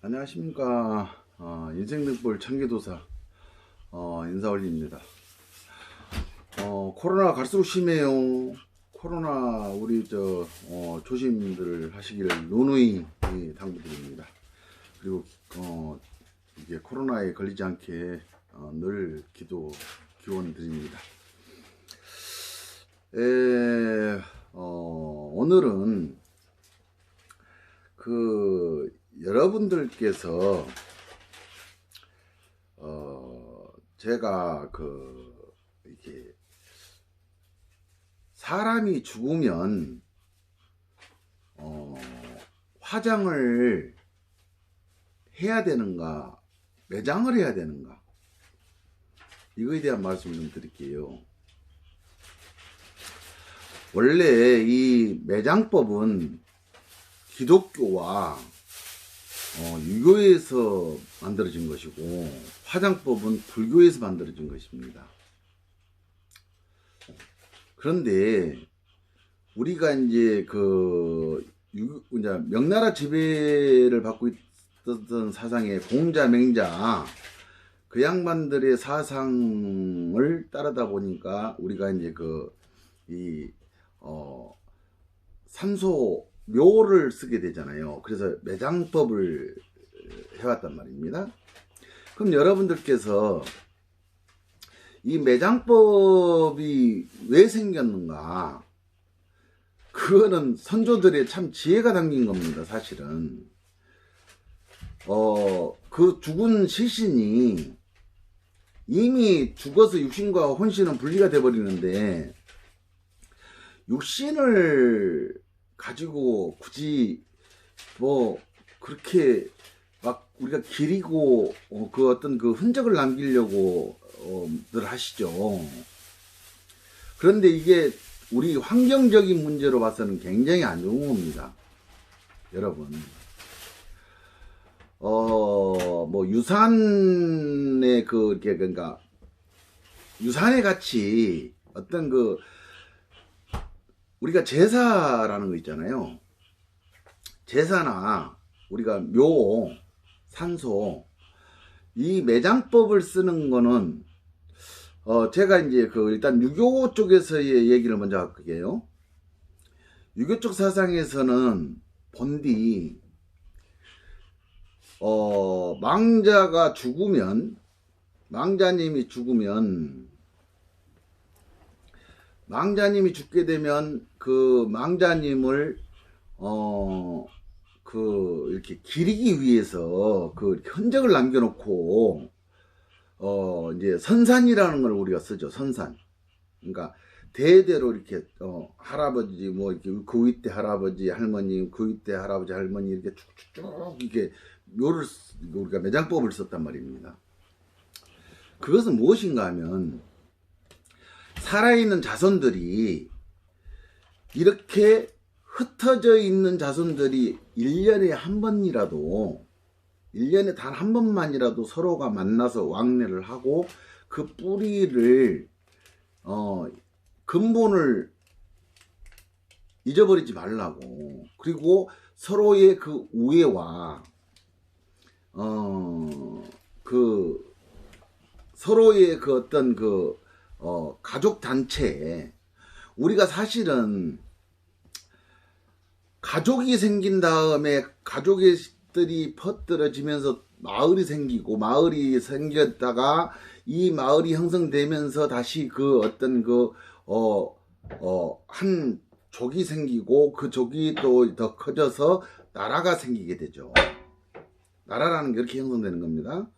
안녕하십니까. 인생등불 청계도사 인사올리입니다. 코로나 갈수록 심해요. 코로나 우리 조심들 하시기를 누누이 당부드립니다. 그리고 이게 코로나에 걸리지 않게 늘 기원 드립니다. 오늘은 여러분들께서 제가 이렇게 사람이 죽으면 화장을 해야 되는가, 매장을 해야 되는가, 이거에 대한 말씀을 좀 드릴게요. 원래 이 매장법은 기독교와 유교에서 만들어진 것이고, 화장법은 불교에서 만들어진 것입니다. 그런데 우리가 이제 명나라 지배를 받고 있었던 사상의 공자, 맹자, 그 양반들의 사상을 따르다 보니까 우리가 이제 산소 묘를 쓰게 되잖아요. 그래서 매장법을 해왔단 말입니다. 그럼 여러분들께서 이 매장법이 왜 생겼는가? 그거는 선조들의 참 지혜가 담긴 겁니다, 사실은. 그 죽은 시신이 이미 죽어서 육신과 혼신은 분리가 돼버리는데, 육신을 가지고 굳이 그렇게 막 우리가 기리고 어떤 흔적을 남기려고 늘 하시죠. 그런데 이게 우리 환경적인 문제로 봐서는 굉장히 안 좋은 겁니다, 여러분. 유산의 그러니까 유산의 가치, 어떤 우리가 제사라는 거 있잖아요. 제사나 우리가 묘, 산소, 이 매장법을 쓰는 거는 제가 이제 일단 유교 쪽에서의 얘기를 먼저 할게요. 유교 쪽 사상에서는 본디 망자님이 죽게 되면 그 망자님을 이렇게 기리기 위해서 흔적을 남겨놓고 이제 선산이라는 걸 우리가 쓰죠. 선산. 그러니까 대대로 이렇게 할아버지 이렇게 그 윗대 할아버지 할머니, 그 윗대 할아버지 할머니 이렇게 쭉쭉쭉 이렇게 묘를 우리가 매장법을 썼단 말입니다. 그것은 무엇인가 하면, 살아있는 자손들이 이렇게 흩어져 있는 자손들이 1년에 한 번이라도, 1년에 단 한 번만이라도 서로가 만나서 왕래를 하고 그 뿌리를 근본을 잊어버리지 말라고, 그리고 서로의 그 우애와 서로의 어떤 가족 단체에, 우리가 사실은 가족이 생긴 다음에 가족들이 퍼뜨려지면서 마을이 생기고, 마을이 생겼다가 이 마을이 형성되면서 다시 한 족이 생기고, 그 족이 또 더 커져서 나라가 생기게 되죠. 나라라는 게 이렇게 형성되는 겁니다.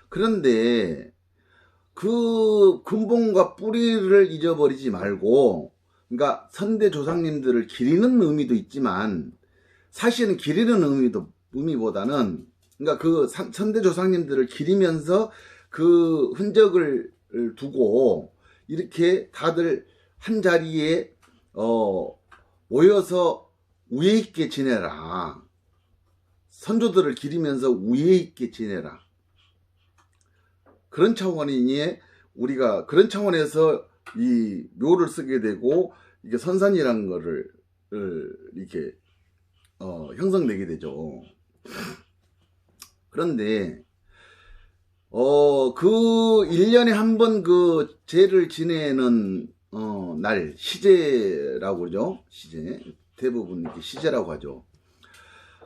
그런데 그 근본과 뿌리를 잊어버리지 말고, 그러니까 선대 조상님들을 기리는 의미도 있지만, 사실은 기리는 의미보다는, 그러니까 선대 조상님들을 기리면서 그 흔적을 두고 이렇게 다들 한 자리에 모여서 우애 있게 지내라. 선조들을 기리면서 우애 있게 지내라. 그런 차원이니 우리가 그런 차원에서 이 묘를 쓰게 되고, 이게 선산이라는 거를 이렇게 형성되게 되죠. 그런데 그 1년에 한 번 그 제를 지내는 날, 시제라고 그러죠. 시제. 대부분 이렇게 시제라고 하죠.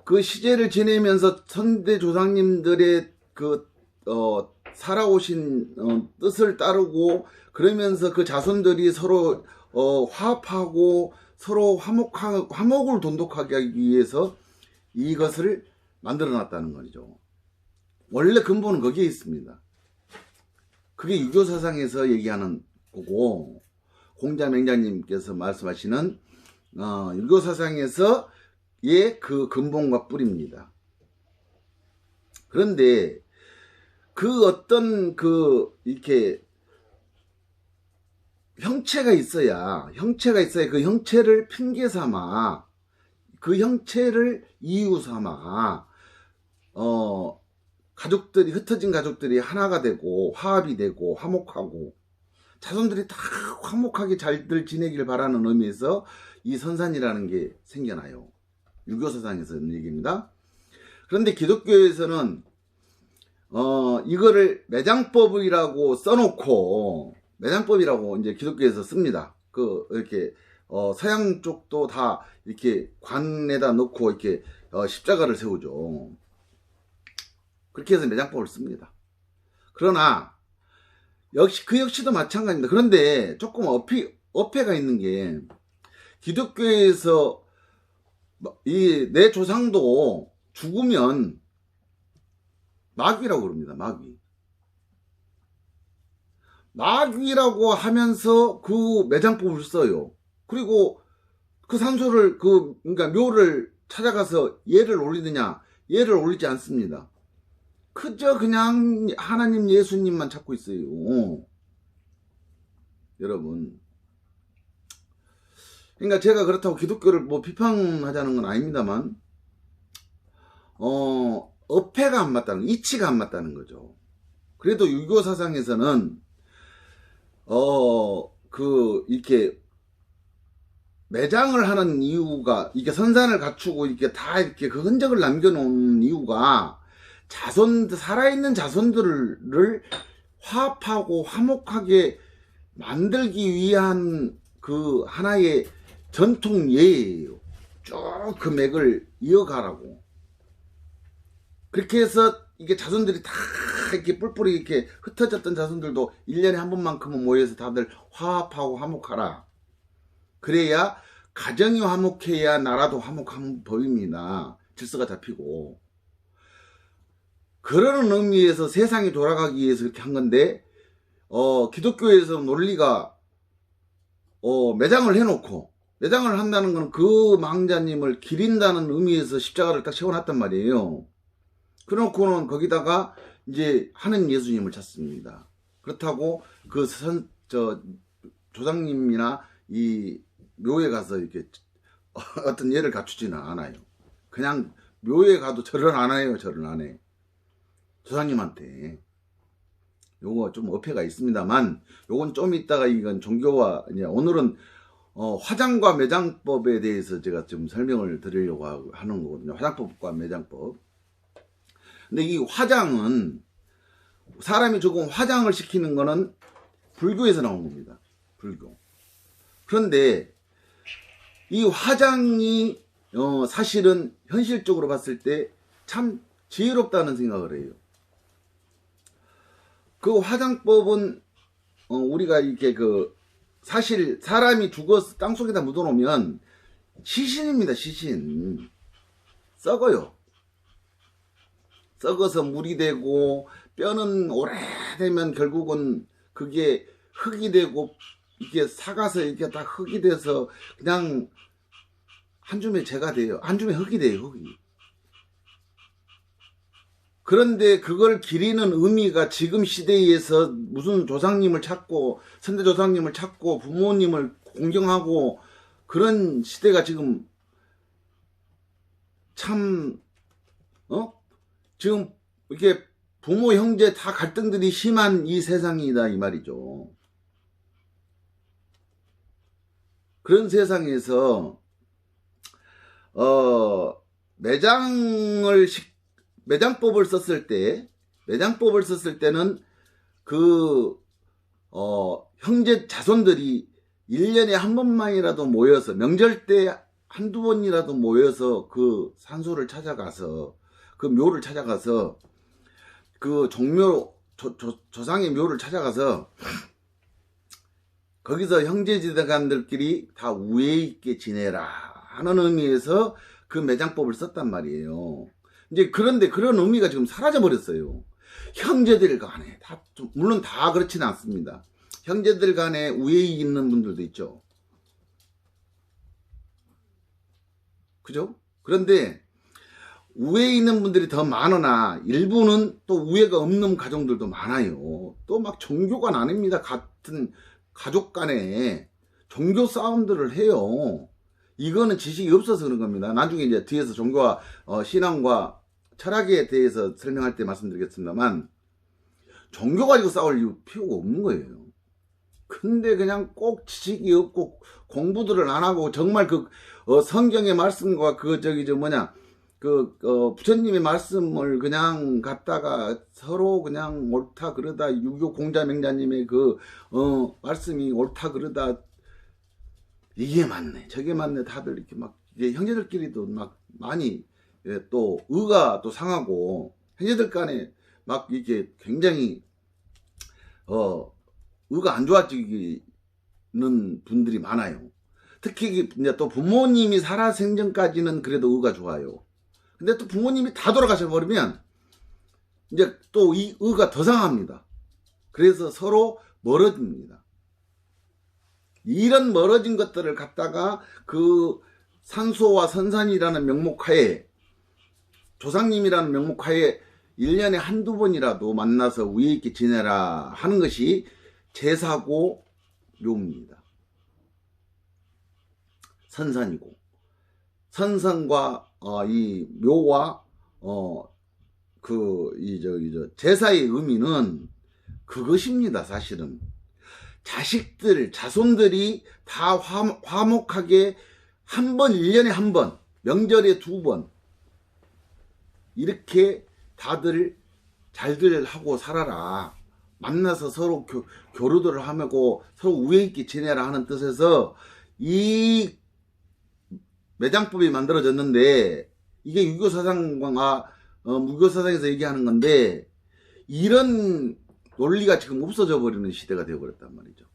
그 시제를 지내면서 선대 조상님들의 그 살아오신 뜻을 따르고, 그러면서 그 자손들이 서로 화합하고 서로 화목을 돈독하게 하기 위해서 이것을 만들어 놨다는 거죠. 원래 근본은 거기에 있습니다. 그게 유교 사상에서 얘기하는 거고, 공자맹자님께서 말씀하시는 유교 사상에서의 그 근본과 뿌리입니다. 그런데 그 어떤 그 이렇게 형체가 있어야 그 형체를 핑계 삼아, 그 형체를 이유 삼아 가족들이, 흩어진 가족들이 하나가 되고 화합이 되고 화목하고 자손들이 다 화목하게 잘들 지내길 바라는 의미에서 이 선산이라는 게 생겨나요. 유교사상에서 있는 얘기입니다. 그런데 기독교에서는 이거를 매장법이라고 써놓고, 매장법이라고 이제 기독교에서 씁니다. 이렇게 서양 쪽도 다 이렇게 관에다 넣고 이렇게 십자가를 세우죠. 그렇게 해서 매장법을 씁니다. 그러나 그 역시도 마찬가지입니다. 그런데 조금 어폐가 있는 게, 기독교에서 내 조상도 죽으면 마귀라고 그럽니다. 마귀라고 하면서 그 매장법을 써요. 그리고 그 산소를 그러니까 묘를 찾아가서 예를 올리느냐? 예를 올리지 않습니다. 그저 그냥 하나님 예수님만 찾고 있어요. 여러분. 그러니까 제가 그렇다고 기독교를 뭐 비판하자는 건 아닙니다만, 어폐가 안 맞다는, 이치가 안 맞다는 거죠. 그래도 유교 사상에서는 이렇게 매장을 하는 이유가, 이게 선산을 갖추고 이렇게 다 이렇게 그 흔적을 남겨놓은 이유가, 살아있는 자손들을 화합하고 화목하게 만들기 위한 그 하나의 전통 예예요. 쭉 그 맥을 이어가라고. 그렇게 해서 이게 자손들이 다 이렇게 뿔뿔이 이렇게 흩어졌던 자손들도 1년에 한 번만큼은 모여서 다들 화합하고 화목하라. 그래야 가정이 화목해야 나라도 화목한 법입니다. 질서가 잡히고. 그런 의미에서 세상이 돌아가기 위해서 이렇게 한 건데, 기독교에서 논리가 매장을 해놓고, 매장을 한다는 건 그 망자님을 기린다는 의미에서 십자가를 딱 세워놨단 말이에요. 그래놓고는 거기다가 이제 하는 예수님을 찾습니다. 그렇다고 조상님이나 이 묘에 가서 이렇게 어떤 예를 갖추지는 않아요. 그냥 묘에 가도 절을 안 해요. 절을 안 해. 조상님한테. 요거 좀 어폐가 있습니다만, 요건 좀 이따가, 이건 종교와, 이제 오늘은 화장과 매장법에 대해서 제가 좀 설명을 드리려고 하는 거거든요. 화장법과 매장법. 근데 이 화장은, 사람이 조금 화장을 시키는 거는 불교에서 나온 겁니다. 불교. 그런데 이 화장이 사실은 현실적으로 봤을 때 참 지혜롭다는 생각을 해요. 그 화장법은 우리가 이렇게 사실 사람이 죽어서 땅속에다 묻어놓으면 시신입니다. 시신. 썩어요. 썩어서 물이 되고, 뼈는 오래되면 결국은 그게 흙이 되고, 이게 삭아서 이렇게 다 흙이 돼서 그냥 한 줌의 재가 돼요. 한 줌의 흙이 돼요. 흙이. 그런데 그걸 기리는 의미가 지금 시대에서 무슨 조상님을 찾고, 선대 조상님을 찾고, 부모님을 공경하고, 그런 시대가 지금 참 지금 이렇게 부모 형제 다 갈등들이 심한 이 세상이다 이 말이죠. 그런 세상에서 매장을 매장법을 썼을 때는 그 형제 자손들이 1년에 한 번만이라도 모여서, 명절 때 한두 번이라도 모여서 그 산소를 찾아가서, 그 묘를 찾아가서, 그 종묘 조상의 묘를 찾아가서 거기서 형제지간들끼리 다 우애 있게 지내라 하는 의미에서 그 매장법을 썼단 말이에요. 이제 그런데 그런 의미가 지금 사라져 버렸어요. 형제들 간에 물론 다 그렇지는 않습니다. 형제들 간에 우애 있는 분들도 있죠. 그죠? 그런데 우애 있는 분들이 더 많으나 일부는 또 우애가 없는 가정들도 많아요. 또 막 종교가 나뉩니다. 같은 가족 간에 종교 싸움들을 해요. 이거는 지식이 없어서 그런 겁니다. 나중에 이제 뒤에서 종교와 신앙과 철학에 대해서 설명할 때 말씀드리겠습니다만, 종교 가지고 싸울 이유 필요가 없는 거예요. 근데 그냥 꼭 지식이 없고 공부들을 안 하고 정말 그 성경의 말씀과 부처님의 말씀을 그냥 갖다가 서로 그냥 옳다 그러다, 유교 공자맹자님의 말씀이 옳다 그러다, 이게 맞네 저게 맞네, 다들 이렇게 막 이게 형제들끼리도 막 많이 또 의가 또 상하고, 형제들 간에 막 이렇게 굉장히 의가 안 좋아지는 분들이 많아요. 특히 이제 또 부모님이 살아생전까지는 그래도 의가 좋아요. 근데 또 부모님이 다 돌아가셔 버리면 이제 또 이 의가 더 상합니다. 그래서 서로 멀어집니다. 이런 멀어진 것들을 갖다가 그 산소와 선산이라는 명목하에, 조상님이라는 명목하에 1년에 한두 번이라도 만나서 우애 있게 지내라 하는 것이 제사고 묘입니다. 선산이고, 선산과 이 묘와 제사의 의미는 그것입니다. 사실은 자식들, 자손들이 다 화목하게 한 번, 1년에 한 번, 명절에 두 번, 이렇게 다들 잘들 하고 살아라, 만나서 서로 교류들을 하고 서로 우애 있게 지내라 하는 뜻에서 이 매장법이 만들어졌는데, 이게 유교사상과 무교사상에서 얘기하는 건데, 이런 논리가 지금 없어져 버리는 시대가 되어버렸단 말이죠.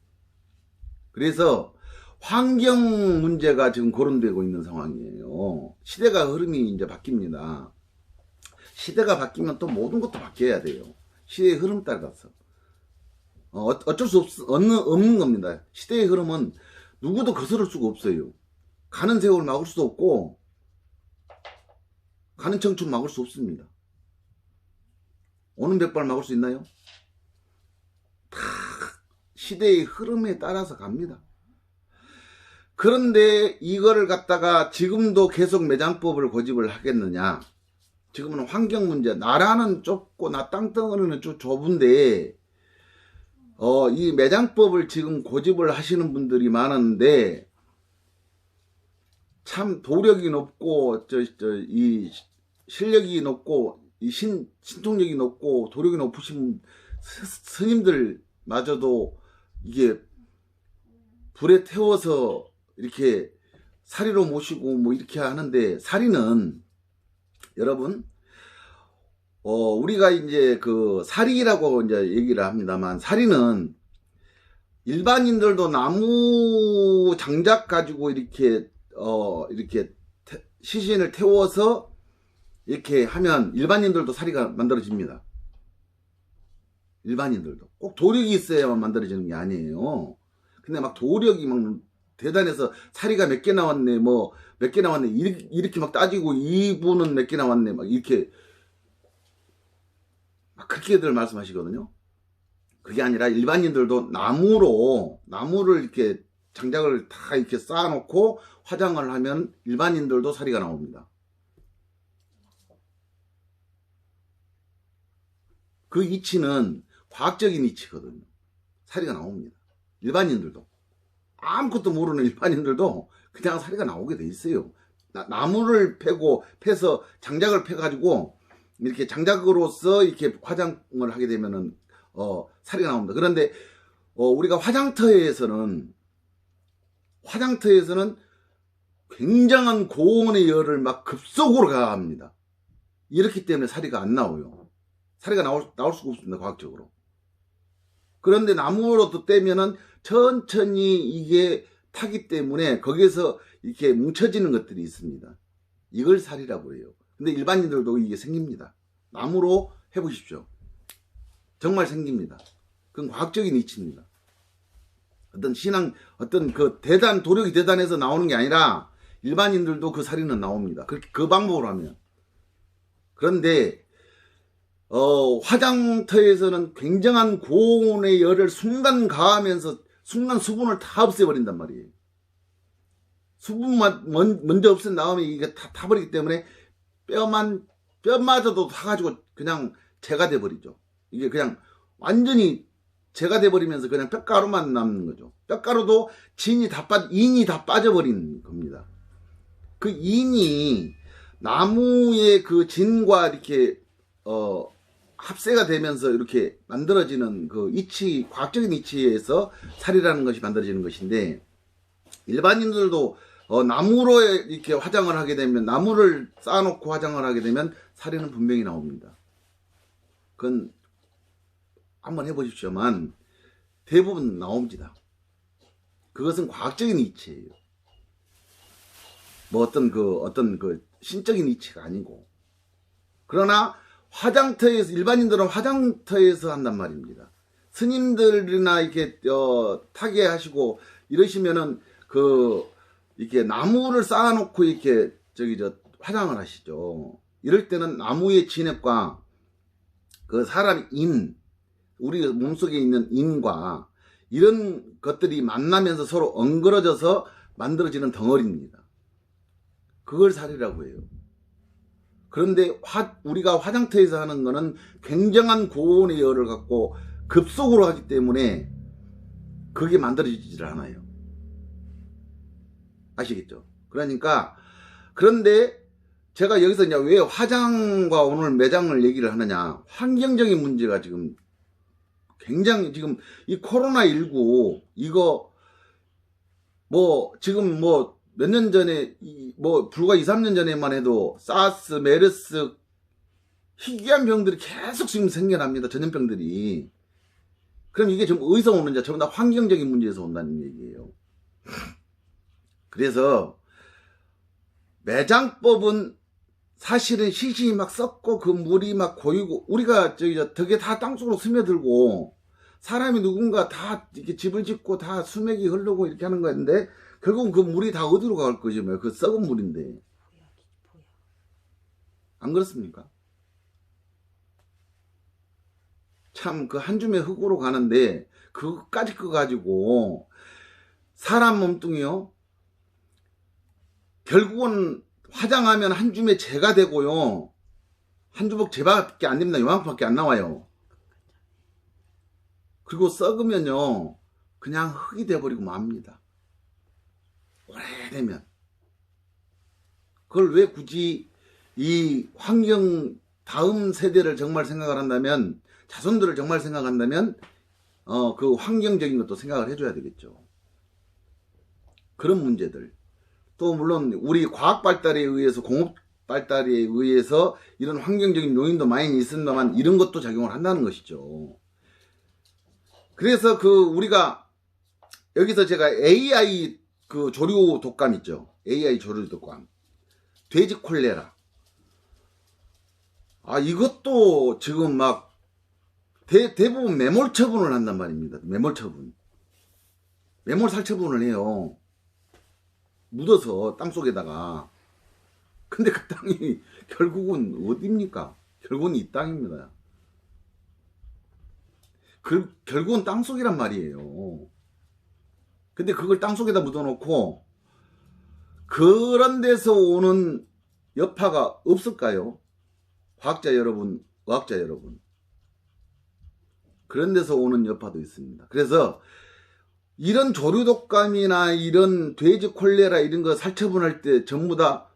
그래서 환경 문제가 지금 거론되고 있는 상황이에요. 시대가 흐름이 이제 바뀝니다. 시대가 바뀌면 또 모든 것도 바뀌어야 돼요. 시대의 흐름 따라서. 어쩔 수 없는 겁니다. 시대의 흐름은 누구도 거스를 수가 없어요. 가는 세월 막을 수도 없고, 가는 청춘 막을 수 없습니다. 오는 백발 막을 수 있나요? 다 시대의 흐름에 따라서 갑니다. 그런데 이거를 갖다가 지금도 계속 매장법을 고집을 하겠느냐? 지금은 환경 문제, 나라는 좁고 나 땅덩어리는 좀 좁은데 이 매장법을 지금 고집을 하시는 분들이 많은데, 참 도력이 높고 이 실력이 높고 이 신통력이 높고 도력이 높으신 스님들마저도 이게 불에 태워서 이렇게 사리로 모시고 뭐 이렇게 하는데, 사리는 여러분 우리가 이제 그 사리라고 이제 얘기를 합니다만, 사리는 일반인들도 나무 장작 가지고 이렇게 시신을 태워서 이렇게 하면 일반인들도 사리가 만들어집니다. 일반인들도 꼭 도력이 있어야만 만들어지는 게 아니에요. 근데 막 도력이 막 대단해서 사리가 몇 개 나왔네, 뭐 몇 개 나왔네, 이렇게 막 따지고 이분은 몇 개 나왔네, 막 이렇게 막 그렇게들 말씀하시거든요. 그게 아니라 일반인들도 나무를 이렇게 장작을 다 이렇게 쌓아놓고 화장을 하면 일반인들도 사리가 나옵니다. 그 이치는 과학적인 이치거든요. 사리가 나옵니다. 일반인들도, 아무것도 모르는 일반인들도 그냥 사리가 나오게 돼 있어요. 나무를 패서 장작을 패가지고 이렇게 장작으로서 이렇게 화장을 하게 되면은 살이 나옵니다. 그런데 우리가 화장터에서는 굉장한 고온의 열을 막 급속으로 가합니다. 이렇기 때문에 사리가 안 나와요. 사리가 나올 수가 없습니다, 과학적으로. 그런데 나무로도 떼면은 천천히 이게 타기 때문에 거기에서 이렇게 뭉쳐지는 것들이 있습니다. 이걸 살이라고 해요. 근데 일반인들도 이게 생깁니다. 나무로 해보십시오. 정말 생깁니다. 그건 과학적인 이치입니다. 어떤 그 도력이 대단해서 나오는 게 아니라 일반인들도 그 살이는 나옵니다. 그 방법으로 하면. 그런데 화장터에서는 굉장한 고온의 열을 순간 가하면서 순간 수분을 다 없애버린단 말이에요. 수분만 먼저 없앤 다음에 이게 다 타버리기 때문에 뼈마저도 타가지고 그냥 재가 돼버리죠. 이게 그냥 완전히 재가 돼버리면서 그냥 뼈가루만 남는 거죠. 뼈가루도 인이 다 빠져버린 겁니다. 그 인이 나무의 그 진과 이렇게 합세가 되면서 이렇게 만들어지는 그 과학적인 이치에서 살이라는 것이 만들어지는 것인데, 일반인들도 나무로 이렇게 화장을 하게 되면, 나무를 쌓아놓고 화장을 하게 되면 살이는 분명히 나옵니다. 그건 한번 해보십시오만 대부분 나옵니다. 그것은 과학적인 이치예요. 뭐 어떤 그 신적인 이치가 아니고. 그러나 일반인들은 화장터에서 한단 말입니다. 스님들이나 이렇게 타게 하시고 이러시면은 이렇게 나무를 쌓아놓고 이렇게 화장을 하시죠. 이럴 때는 나무의 진액과 그 사람 우리 몸속에 있는 인과 이런 것들이 만나면서 서로 엉그러져서 만들어지는 덩어리입니다. 그걸 살이라고 해요. 그런데 우리가 화장터에서 하는 거는 굉장한 고온의 열을 갖고 급속으로 하기 때문에 그게 만들어지질 않아요. 아시겠죠? 그런데 제가 여기서 이제 왜 화장과 오늘 매장을 얘기를 하느냐. 환경적인 문제가 지금 굉장히 이 코로나19 이거 지금 몇 년 전에 불과 2, 3년 전에만 해도 사스, 메르스 희귀한 병들이 계속 지금 생겨납니다. 전염병들이. 그럼 이게 좀 어디서 오느냐? 전부 다 환경적인 문제에서 온다는 얘기예요. 그래서 매장법은 사실은 시신이 막 썩고 그 물이 막 고이고 우리가 저게 다 땅속으로 스며들고 사람이 누군가 다 이렇게 집을 짓고 다 수맥이 흐르고 이렇게 하는 건데 결국은 그 물이 다 어디로 갈 거지 뭐. 그 썩은 물인데. 안 그렇습니까? 참 그 한 줌의 흙으로 가는데 그거까지 가지고 사람 몸뚱이요. 결국은 화장하면 한 줌의 재가 되고요. 한 주먹 재밖에 안 됩니다. 요만큼밖에 안 나와요. 그리고 썩으면요. 그냥 흙이 돼버리고 맙니다. 오래되면. 그걸 왜 굳이 이 환경 다음 세대를 정말 생각을 한다면, 자손들을 정말 생각한다면 그 환경적인 것도 생각을 해줘야 되겠죠. 그런 문제들. 또 물론 우리 과학 발달에 의해서 공업 발달에 의해서 이런 환경적인 요인도 많이 있습니다만 이런 것도 작용을 한다는 것이죠. 그래서 우리가 여기서 제가 AI 그 조류 독감 있죠. AI 조류 독감. 돼지 콜레라. 이것도 지금 막 대부분 매몰 처분을 한단 말입니다. 매몰 처분. 매몰 살처분을 해요. 묻어서 땅속에다가. 근데 그 땅이 결국은 어디입니까? 결국은 이 땅입니다. 결국은 땅속이란 말이에요. 근데 그걸 땅속에다 묻어놓고 그런 데서 오는 여파가 없을까요? 과학자 여러분, 의학자 여러분. 그런 데서 오는 여파도 있습니다. 그래서 이런 조류독감이나 이런 돼지 콜레라 이런 거 살처분할 때 전부 다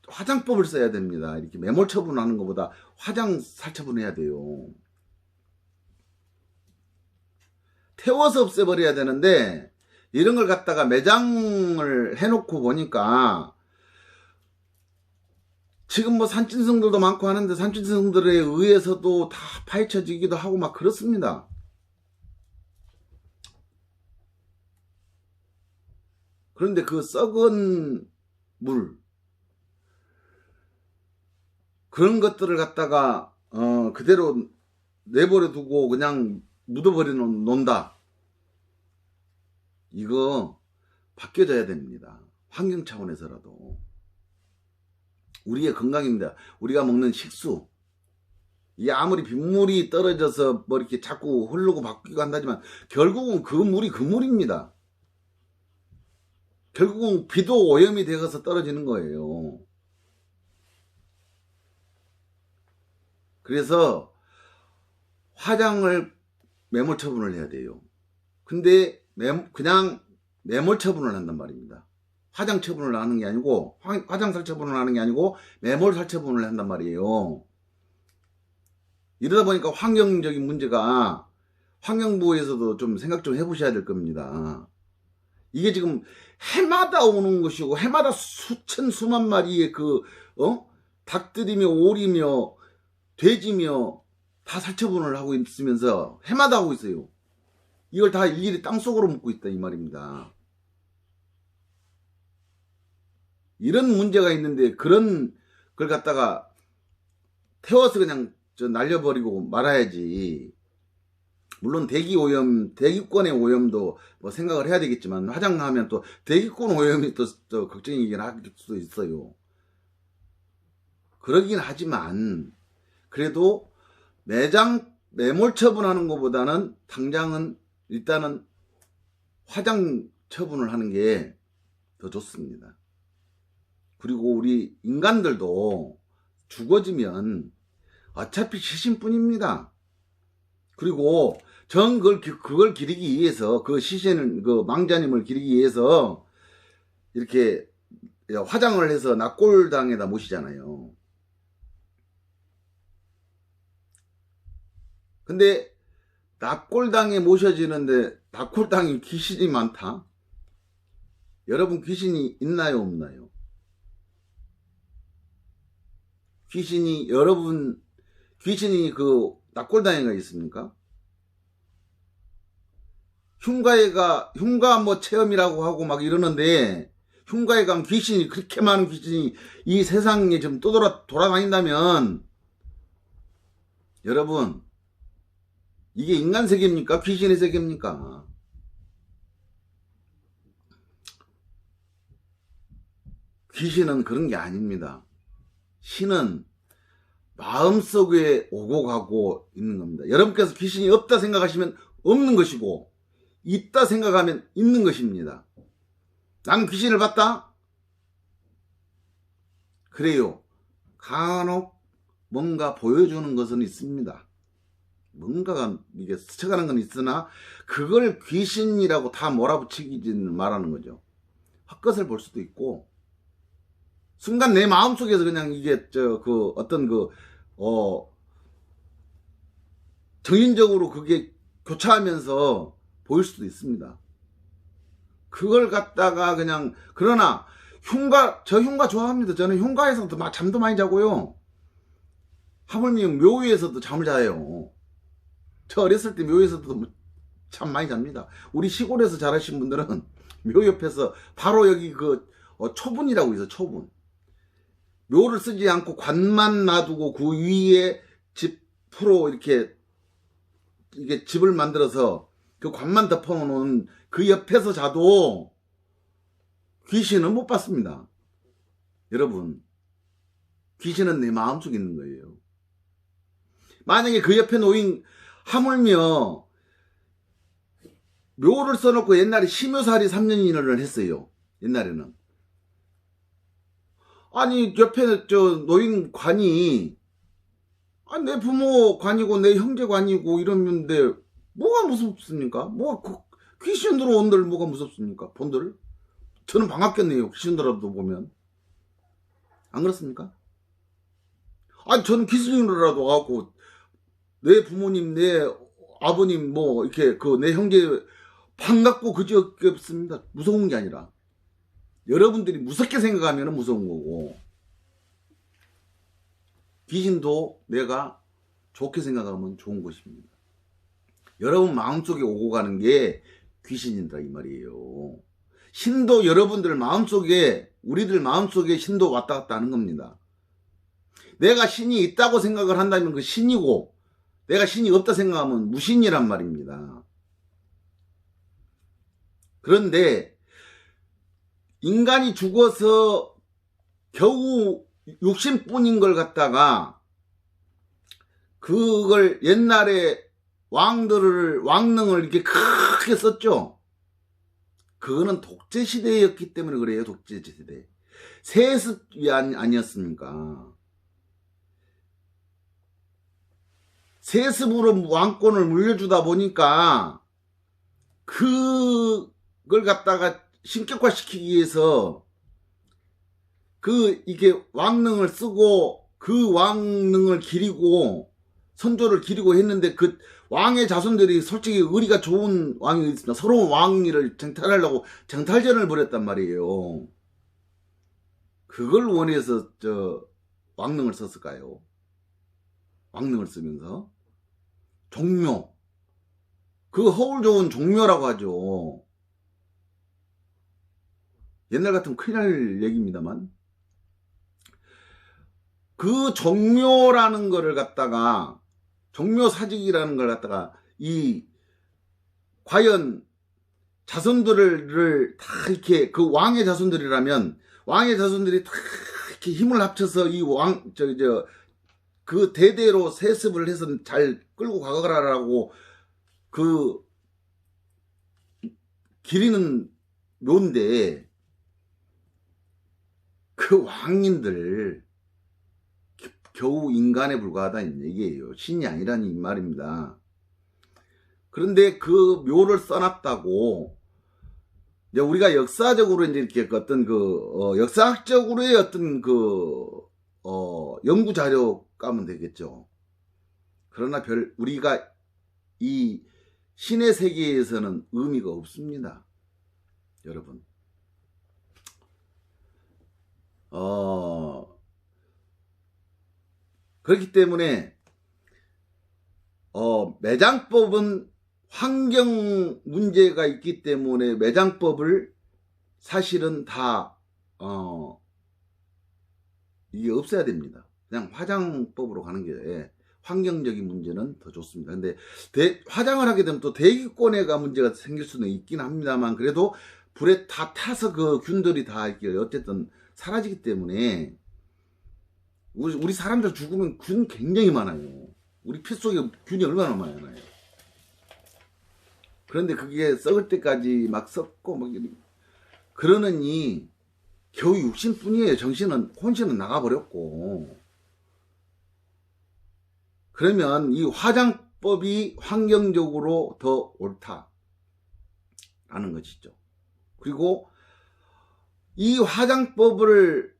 화장법을 써야 됩니다. 이렇게 매몰 처분하는 것보다 화장 살처분해야 돼요. 태워서 없애버려야 되는데 이런 걸 갖다가 매장을 해놓고 보니까 지금 뭐 산짐승들도 많고 하는데 산짐승들에 의해서도 다 파헤쳐지기도 하고 막 그렇습니다. 그런데 그 썩은 물 그런 것들을 갖다가 그대로 내버려 두고 그냥 묻어버려 놓는다. 이거 바뀌어져야 됩니다. 환경 차원에서라도. 우리의 건강입니다. 우리가 먹는 식수. 이게 아무리 빗물이 떨어져서 뭐 이렇게 자꾸 흐르고 바뀌고 한다지만 결국은 그 물이 그 물입니다. 결국은 비도 오염이 되어서 떨어지는 거예요. 그래서 화장을 매몰 처분을 해야 돼요. 근데 그냥 매몰 처분을 한단 말입니다. 화장 처분을 하는 게 아니고 화장살 처분을 하는 게 아니고 매몰살 처분을 한단 말이에요. 이러다 보니까 환경적인 문제가 환경부에서도 좀 생각 좀 해보셔야 될 겁니다. 이게 지금 해마다 오는 것이고 해마다 수천 수만 마리의 닭들이며 오리며 돼지며 다 살처분을 하고 있으면서 해마다 하고 있어요. 이걸 다 일일이 땅속으로 묻고 있다 이 말입니다. 이런 문제가 있는데 그런 걸 갖다가 태워서 그냥 날려버리고 말아야지. 물론 대기오염, 대기권의 오염도 뭐 생각을 해야 되겠지만 화장하면 또 대기권 오염이 또 걱정이긴 할 수도 있어요. 그러긴 하지만 그래도 매몰 처분하는 것보다는 당장은 일단은 화장 처분을 하는 게 더 좋습니다. 그리고 우리 인간들도 죽어지면 어차피 시신뿐입니다. 그리고 전 그걸 기리기 위해서 그 시신을 그 망자님을 기리기 위해서 이렇게 화장을 해서 납골당에다 모시잖아요. 근데 납골당에 모셔지는데 납골당이 귀신이 많다? 여러분 귀신이 있나요 없나요? 귀신이 그 납골당에가 있습니까? 흉가 뭐 체험이라고 하고 막 이러는데 흉가에 가면 귀신이 그렇게 많은 귀신이 이 세상에 좀 돌아다닌다면 여러분 이게 인간 세계입니까? 귀신의 세계입니까? 귀신은 그런 게 아닙니다. 신은 마음속에 오고 가고 있는 겁니다. 여러분께서 귀신이 없다 생각하시면 없는 것이고 있다 생각하면 있는 것입니다. 난 귀신을 봤다? 그래요. 간혹 뭔가 보여주는 것은 있습니다. 뭔가가 이게 스쳐가는 건 있으나 그걸 귀신이라고 다 몰아붙이기는 말하는 거죠. 헛것을 볼 수도 있고 순간 내 마음속에서 그냥 이게 정인적으로 그게 교차하면서 보일 수도 있습니다. 그걸 갖다가 그냥 그러나 저 흉가 좋아합니다. 저는 흉가에서도 막 잠도 많이 자고요. 하물며 묘에서도 잠을 자요. 저 어렸을 때 묘에서도 참 많이 잡니다. 우리 시골에서 자라신 분들은 묘 옆에서 바로 여기 초분이라고 있어요. 초분. 묘를 쓰지 않고 관만 놔두고 그 위에 집으로 이게 집을 만들어서 그 관만 덮어놓은 그 옆에서 자도 귀신은 못 봤습니다. 여러분, 귀신은 내 마음속에 있는 거예요. 만약에 그 옆에 놓인 하물며 묘를 써놓고 옛날에 심요살이 3년인을 했어요. 옛날에는. 아니 옆에 놓인 관이 내 부모 관이고 내 형제 관이고 이러는데 뭐가 무섭습니까? 귀신 들어온들 뭐가 무섭습니까? 본들? 저는 반갑겠네요. 귀신 들어도 보면. 안 그렇습니까? 아니 저는 기술인으로라도 와갖고 내 부모님, 내 아버님 뭐 이렇게 그 내 형제 반갑고 그저께 없습니다. 무서운 게 아니라 여러분들이 무섭게 생각하면 무서운 거고, 귀신도 내가 좋게 생각하면 좋은 것입니다. 여러분 마음속에 오고 가는 게 귀신이다 이 말이에요. 신도 여러분들 마음속에, 우리들 마음속에 신도 왔다 갔다 하는 겁니다. 내가 신이 있다고 생각을 한다면 그 신이고, 내가 신이 없다 생각하면 무신이란 말입니다. 그런데 인간이 죽어서 겨우 육신뿐인 걸 갖다가, 그걸 옛날에 왕능을 이렇게 크게 썼죠. 그거는 독재시대였기 때문에 그래요. 독재시대. 세습이 아니었습니까? 세습으로 왕권을 물려주다 보니까 그걸 갖다가 신격화시키기 위해서 이게 왕능을 쓰고 그 왕능을 기리고 선조를 기리고 했는데, 그 왕의 자손들이 솔직히 의리가 좋은 왕이 있습니다. 서로 왕위를 쟁탈하려고 쟁탈전을 벌였단 말이에요. 그걸 원해서 왕능을 썼을까요? 왕능을 쓰면서 종묘, 그 허울 좋은 종묘라고 하죠. 옛날 같으면 큰일 날 얘기입니다만, 그 종묘라는 거를 갖다가, 종묘 사직이라는 걸 갖다가, 과연 자손들을 다 이렇게, 그 왕의 자손들이라면 왕의 자손들이 다 이렇게 힘을 합쳐서 이 그 대대로 세습을 해서 잘 끌고 가거라라고 그 기리는 묘인데, 그 왕인들 겨우 인간에 불과하다는 얘기예요. 신이 아니라니 이 말입니다. 그런데 그 묘를 써놨다고, 이제 우리가 역사적으로 이제 이렇게 어떤 역사학적으로의 어떤 연구 자료 까면 되겠죠. 그러나 우리가 이 신의 세계에서는 의미가 없습니다. 여러분. 그렇기 때문에 매장법은 환경 문제가 있기 때문에 매장법을 사실은 다 이게 없어야 됩니다. 그냥 화장법으로 가는 게 환경적인 문제는 더 좋습니다. 근데 화장을 하게 되면 또 대기권에가 문제가 생길 수는 있긴 합니다만, 그래도 불에 다 타서 그 균들이 다 이렇게 어쨌든 사라지기 때문에, 우리 사람들 죽으면 균 굉장히 많아요. 우리 피 속에 균이 얼마나 많아요. 그런데 그게 썩을 때까지 막 썩고 막 그러느니 겨우 육신뿐이에요. 혼신은 나가버렸고. 그러면 이 화장법이 환경적으로 더 옳다라는 것이죠. 그리고 이 화장법을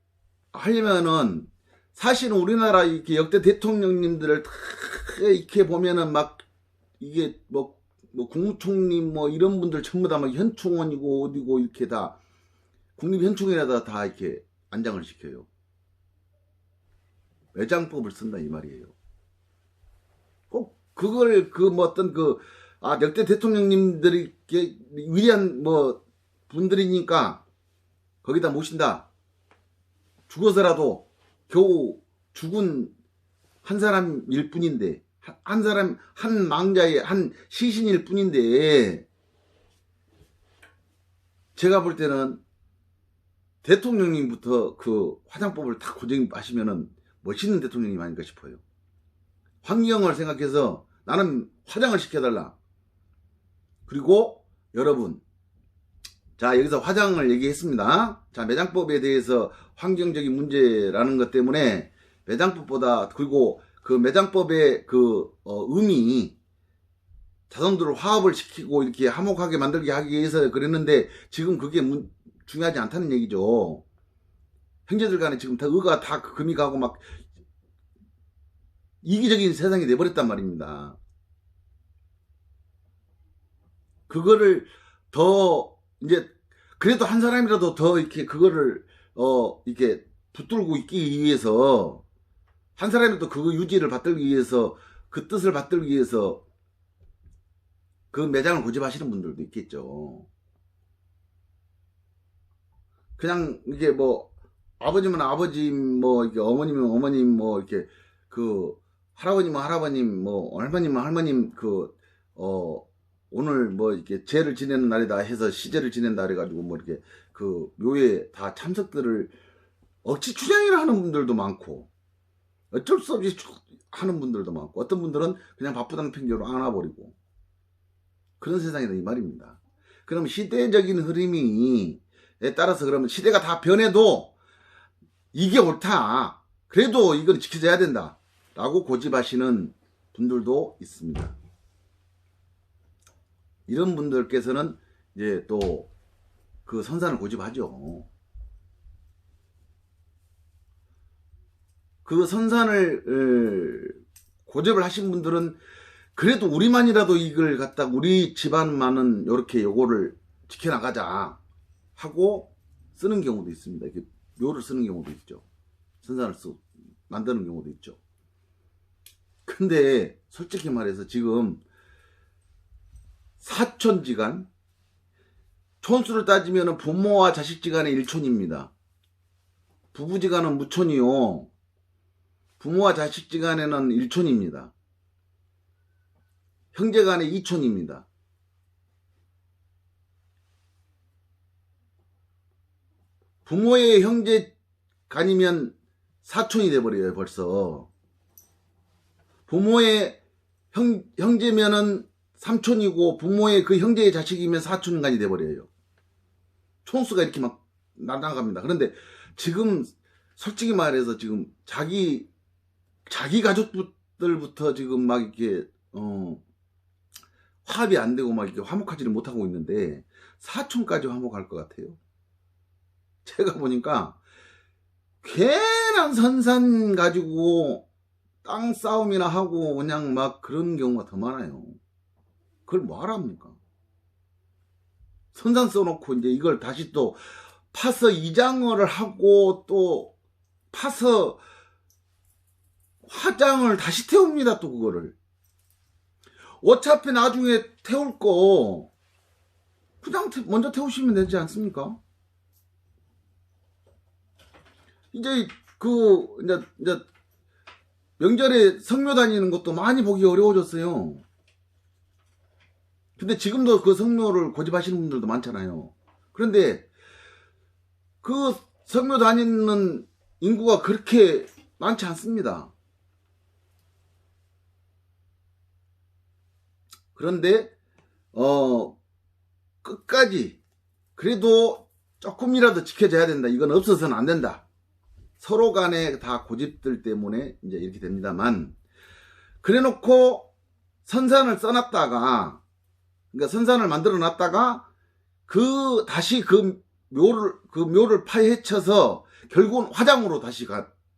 하려면은 사실은 우리나라 이렇게 역대 대통령님들을 다 이렇게 보면은 막 이게 뭐 국무총리 뭐 이런 분들 전부 다 막 현충원이고 어디고 이렇게 다 국립현충원에다 다 이렇게 안장을 시켜요. 매장법을 쓴다 이 말이에요. 꼭 그걸 역대 대통령님들이 위대한 분들이니까 거기다 모신다. 죽어서라도 겨우 죽은 한 사람일 뿐인데, 한 망자의 한 시신일 뿐인데, 제가 볼 때는 대통령님부터 그 화장법을 다 고정하시면은 멋있는 대통령님 아닐까 싶어요. 환경을 생각해서 나는 화장을 시켜달라. 그리고 여러분, 자, 여기서 화장을 얘기했습니다. 자, 매장법에 대해서 환경적인 문제라는 것 때문에 매장법보다, 그리고 그 매장법의 의미, 자손들을 화합을 시키고 이렇게 화목하게 만들게 하기 위해서 그랬는데, 지금 그게 중요하지 않다는 얘기죠. 형제들 간에 지금 다 의가 다 금이 가고 막 이기적인 세상이 돼버렸단 말입니다. 그거를 더 이제 그래도 한 사람이라도 더 이렇게 그거를 이렇게 붙들고 있기 위해서 한 사람이라도 그거 유지를 받들기 위해서 그 뜻을 받들기 위해서 그 매장을 고집하시는 분들도 있겠죠. 그냥 이게 뭐 아버님은 아버님 뭐 이렇게 어머님은 어머님 뭐 이렇게 그 할아버님은 할아버님 뭐 할머님은 할머님 오늘 뭐 이렇게 제를 지내는 날이다 해서 시제를 지낸다 해가지고 뭐 이렇게 그 묘에 다 참석들을 억지 추장이라 하는 분들도 많고 어쩔 수 없이 하는 분들도 많고 어떤 분들은 그냥 바쁘다는 핑계로 안아버리고 그런 세상이다 이 말입니다. 그럼 시대적인 흐름이 따라서 그러면 시대가 다 변해도 이게 옳다. 그래도 이건 지켜져야 된다. 라고 고집하시는 분들도 있습니다. 이런 분들께서는 이제 또 그 선산을 고집하죠. 그 선산을 고집을 하신 분들은 그래도 우리만이라도 이걸 갖다 우리 집안만은 이렇게 요거를 지켜나가자 하고 쓰는 경우도 있습니다. 이렇게 묘를 쓰는 경우도 있죠. 선산을 만드는 경우도 있죠. 근데 솔직히 말해서 지금 사촌지간 촌수를 따지면 부모와 자식지간의 1촌입니다. 부부지간은 무촌이요. 부모와 자식지간에는 1촌입니다. 형제간의 2촌입니다. 부모의 형제간이면 4촌이 돼버려요. 벌써 부모의 형제면은 3촌이고 부모의 그 형제의 자식이면 4촌간이 돼버려요. 촌수가 이렇게 막 날아갑니다. 그런데 지금 솔직히 말해서 지금 자기 가족들부터 지금 막 이렇게 화합이 안 되고 막 이렇게 화목하지를 못하고 있는데 사촌까지 화목할 것 같아요. 제가 보니까 괜한 선산 가지고 땅 싸움이나 하고 그냥 막 그런 경우가 더 많아요. 그걸 뭐 하랍니까? 선산 써놓고 이제 이걸 다시 또 파서 이장을 하고 또 파서 화장을 다시 태웁니다. 또 그거를 어차피 나중에 태울 거 그냥 먼저 태우시면 되지 않습니까? 이제 이제 명절에 성묘 다니는 것도 많이 보기 어려워졌어요. 근데 지금도 그 성묘를 고집하시는 분들도 많잖아요. 그런데 그 성묘 다니는 인구가 그렇게 많지 않습니다. 그런데 끝까지 그래도 조금이라도 지켜져야 된다. 이건 없어서는 안 된다. 서로 간에 다 고집들 때문에 이제 이렇게 됩니다만, 그래 놓고 선산을 써놨다가, 그러니까 선산을 만들어 놨다가 다시 그 묘를 파헤쳐서 결국은 화장으로 다시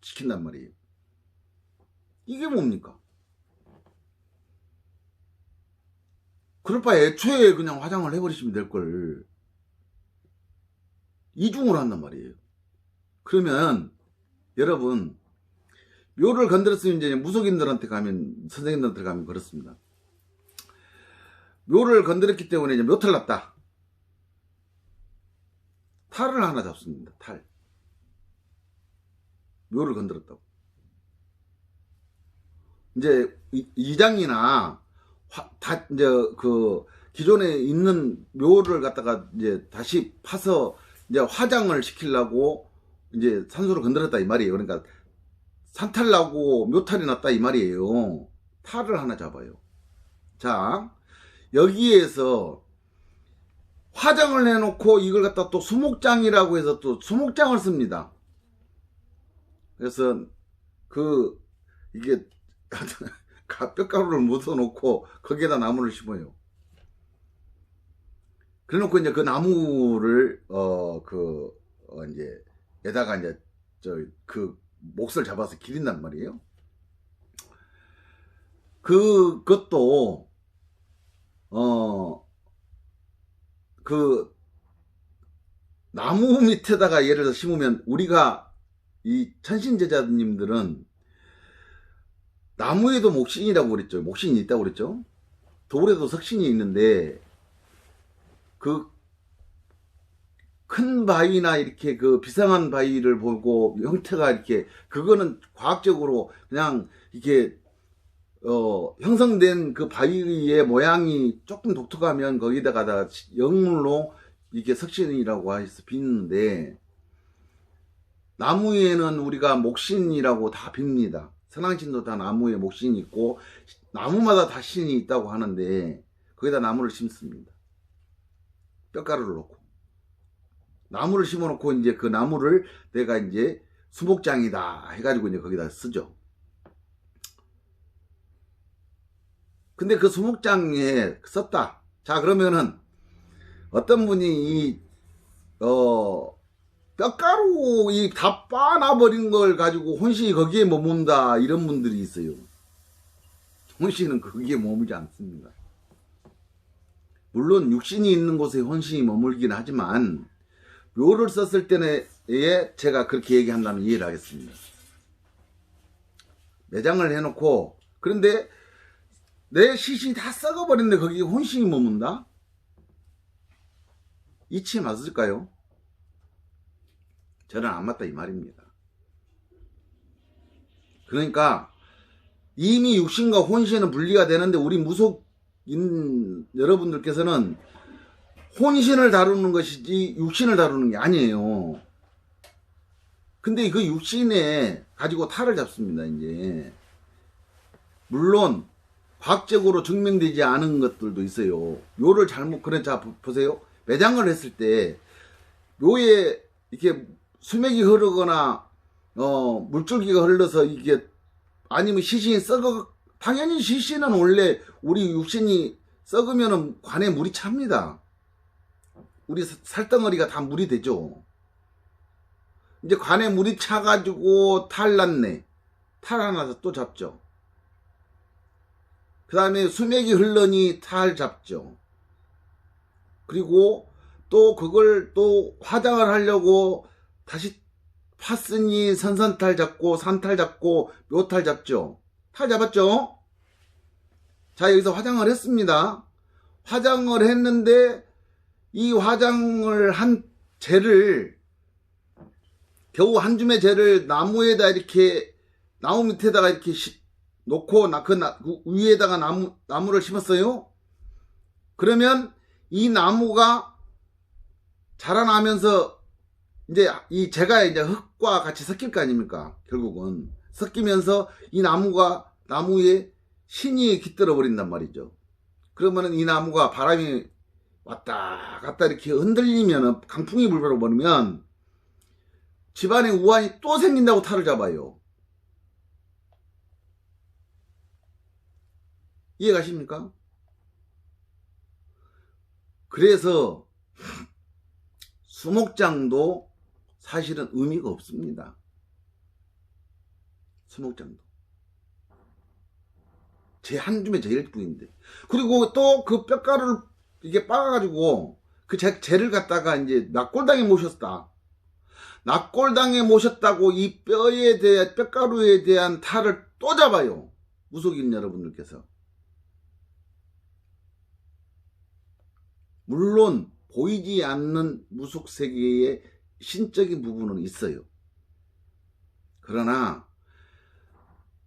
시킨단 말이에요. 이게 뭡니까? 그럴 바에 애초에 그냥 화장을 해버리시면 될 걸 이중으로 한단 말이에요. 그러면 여러분 묘를 건드렸으면 이제 무속인들한테 가면 선생님들한테 가면 그렇습니다. 묘를 건드렸기 때문에 이제 묘탈 났다. 탈을 하나 잡습니다. 탈. 묘를 건드렸다고. 이제 이장이나 이제 그 기존에 있는 묘를 갖다가 이제 다시 파서 이제 화장을 시키려고 이제 산소를 건드렸다 이 말이에요. 그러니까 산탈 나고 묘탈이 났다 이 말이에요. 탈을 하나 잡아요. 자, 여기에서 화장을 해놓고 이걸 갖다 또 수목장이라고 해서 또 수목장을 씁니다. 그래서 이게 뼈가루를 묻어놓고 거기에다 나무를 심어요. 그래놓고 이제 그 나무를 이제 에다가 이제 그 몫을 잡아서 기린단 말이에요. 그것도 그 나무 밑에다가 예를 들어 심으면, 우리가 이 천신제자님들은 나무에도 목신이라고 그랬죠. 목신이 있다고 그랬죠. 돌에도 석신이 있는데, 그 큰 바위나 이렇게 그 비상한 바위를 보고 형태가 이렇게, 그거는 과학적으로 그냥 이렇게 형성된 그 바위의 모양이 조금 독특하면 거기다가 영물로 이게 석신이라고 해서 빚는데, 나무에는 우리가 목신이라고 다 빕니다. 선왕신도 다 나무에 목신이 있고 나무마다 다 신이 있다고 하는데, 거기다 나무를 심습니다. 뼈가루를 넣고 나무를 심어놓고, 이제 그 나무를 내가 이제 수목장이다 해가지고 이제 거기다 쓰죠. 근데 그 수목장에 썼다. 자, 그러면은 어떤 분이 뼈가루 다 빠놔버린 걸 가지고 혼신이 거기에 머문다, 이런 분들이 있어요. 혼신은 거기에 머물지 않습니다. 물론 육신이 있는 곳에 혼신이 머물긴 하지만, 묘를 썼을 때에 제가 그렇게 얘기한다면 이해를 하겠습니다. 매장을 해놓고, 그런데 내 시신이 다 썩어버렸는데 거기에 혼신이 머문다? 이치 맞을까요? 저는 안 맞다 이 말입니다. 그러니까 이미 육신과 혼신은 분리가 되는데, 우리 무속인 여러분들께서는 혼신을 다루는 것이지 육신을 다루는 게 아니에요. 근데 그 육신에 가지고 탈을 잡습니다. 이제 물론 과학적으로 증명되지 않은 것들도 있어요. 묘를 잘못, 그래, 자 보세요. 매장을 했을 때 묘에 이렇게 수맥이 흐르거나 물줄기가 흘러서 이게, 아니면 시신이 당연히 시신은 원래 우리 육신이 썩으면은 관에 물이 찹니다. 우리 살덩어리가 다 물이 되죠. 이제 관에 물이 차가지고 탈 났네. 탈 하나 또 잡죠. 그 다음에 수맥이 흘러니 탈 잡죠. 그리고 또 그걸 또 화장을 하려고 다시 팠으니 선선탈 잡고 산탈 잡고 묘탈 잡죠. 탈 잡았죠. 자, 여기서 화장을 했습니다. 화장을 했는데 이 화장을 한 재를, 겨우 한 줌의 재를 나무에다 이렇게, 나무 밑에다가 이렇게 놓고 그 위에다가 나무를 심었어요. 그러면 이 나무가 자라나면서 이제 이 재가 이제 흙과 같이 섞일 거 아닙니까? 결국은 섞이면서 이 나무에 신이 깃들어 버린단 말이죠. 그러면은 이 나무가 바람이 왔다 갔다 이렇게 흔들리면, 강풍이 불어버리면 버리면 집안에 우환이 또 생긴다고 탈을 잡아요. 이해가십니까? 그래서 수목장도 사실은 의미가 없습니다. 수목장도 제 한 줌의 제일 뿐인데, 그리고 또 그 뼈가루를 이게 빻아가지고 그 재를 갖다가 이제 납골당에 모셨다. 납골당에 모셨다고 이 뼈가루에 대한 탈을 또 잡아요. 무속인 여러분들께서. 물론 보이지 않는 무속 세계의 신적인 부분은 있어요. 그러나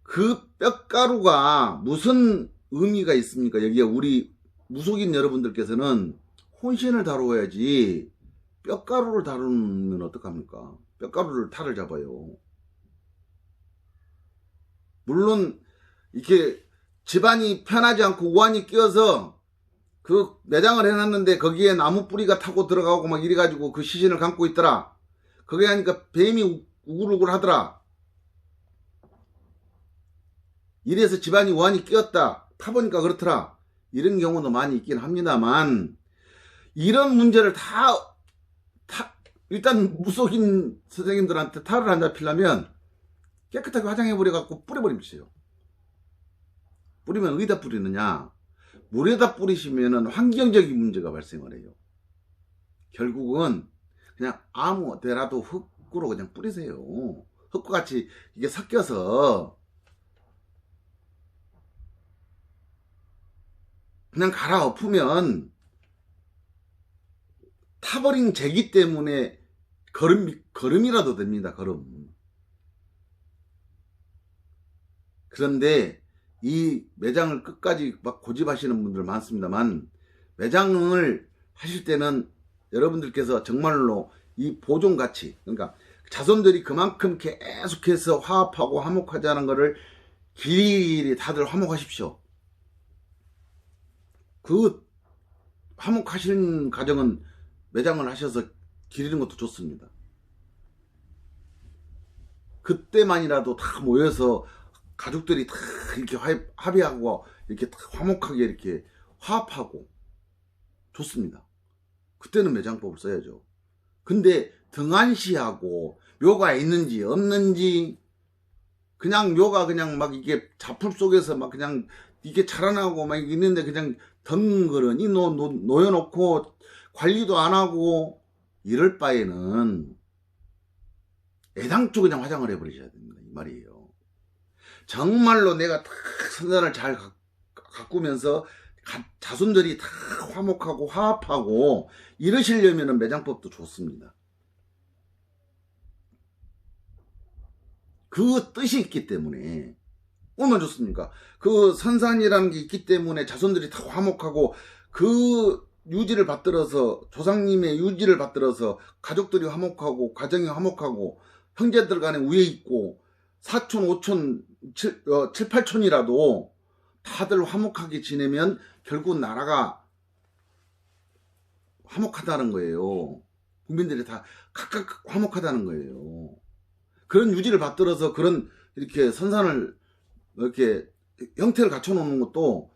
그 뼈가루가 무슨 의미가 있습니까? 여기에 우리 무속인 여러분들께서는 혼신을 다루어야지 뼈가루를 다루면 어떡합니까? 뼈가루를 탈을 잡아요. 물론 이렇게 집안이 편하지 않고 우환이 끼어서 그 매장을 해놨는데 거기에 나무 뿌리가 타고 들어가고 막 이래가지고 그 시신을 감고 있더라. 그게 하니까 뱀이 우글우글 하더라. 이래서 집안이 우환이 끼었다. 타보니까 그렇더라. 이런 경우도 많이 있긴 합니다만, 이런 문제를 다 일단 무속인 선생님들한테 탈을 안 잡히려면 깨끗하게 화장해버려갖고 뿌려버리세요. 뿌리면 어디다 뿌리느냐? 물에다 뿌리시면은 환경적인 문제가 발생을 해요. 결국은 그냥 아무 데라도 흙으로 그냥 뿌리세요. 흙과 같이 이게 섞여서 그냥 갈아엎으면 타버린 재기 때문에 걸음이라도 됩니다. 걸음. 그런데 이 매장을 끝까지 막 고집하시는 분들 많습니다만, 매장을 하실 때는 여러분들께서 정말로 이 보존 가치, 그러니까 자손들이 그만큼 계속해서 화합하고 화목하자는 것을 길이 다들 화목하십시오. 그 화목하시는 과정은 매장을 하셔서 기리는 것도 좋습니다. 그때만이라도 다 모여서 가족들이 다 이렇게 합의하고 이렇게 다 화목하게 이렇게 화합하고 좋습니다. 그때는 매장법을 써야죠. 근데 등한시하고 묘가 있는지 없는지, 그냥 묘가 그냥 막 이게 자풀 속에서 막 그냥 이게 자라나고 막 있는데 그냥 덩그러니 놓여놓고 관리도 안 하고 이럴 바에는 애당초 그냥 화장을 해버리셔야 됩니다. 이 말이에요. 정말로 내가 다 선산을 잘 가꾸면서 자손들이 다 화목하고 화합하고 이러시려면 매장법도 좋습니다. 그 뜻이 있기 때문에 얼마나 좋습니까? 그 선산이라는 게 있기 때문에 자손들이 다 화목하고 그 유지를 받들어서, 조상님의 유지를 받들어서 가족들이 화목하고 가정이 화목하고 형제들 간에 우애 있고 사촌, 오촌, 7, 8촌이라도 다들 화목하게 지내면 결국 나라가 화목하다는 거예요. 국민들이 다 각각 화목하다는 거예요. 그런 유지를 받들어서 그런 이렇게 선산을 이렇게 형태를 갖춰놓는 것도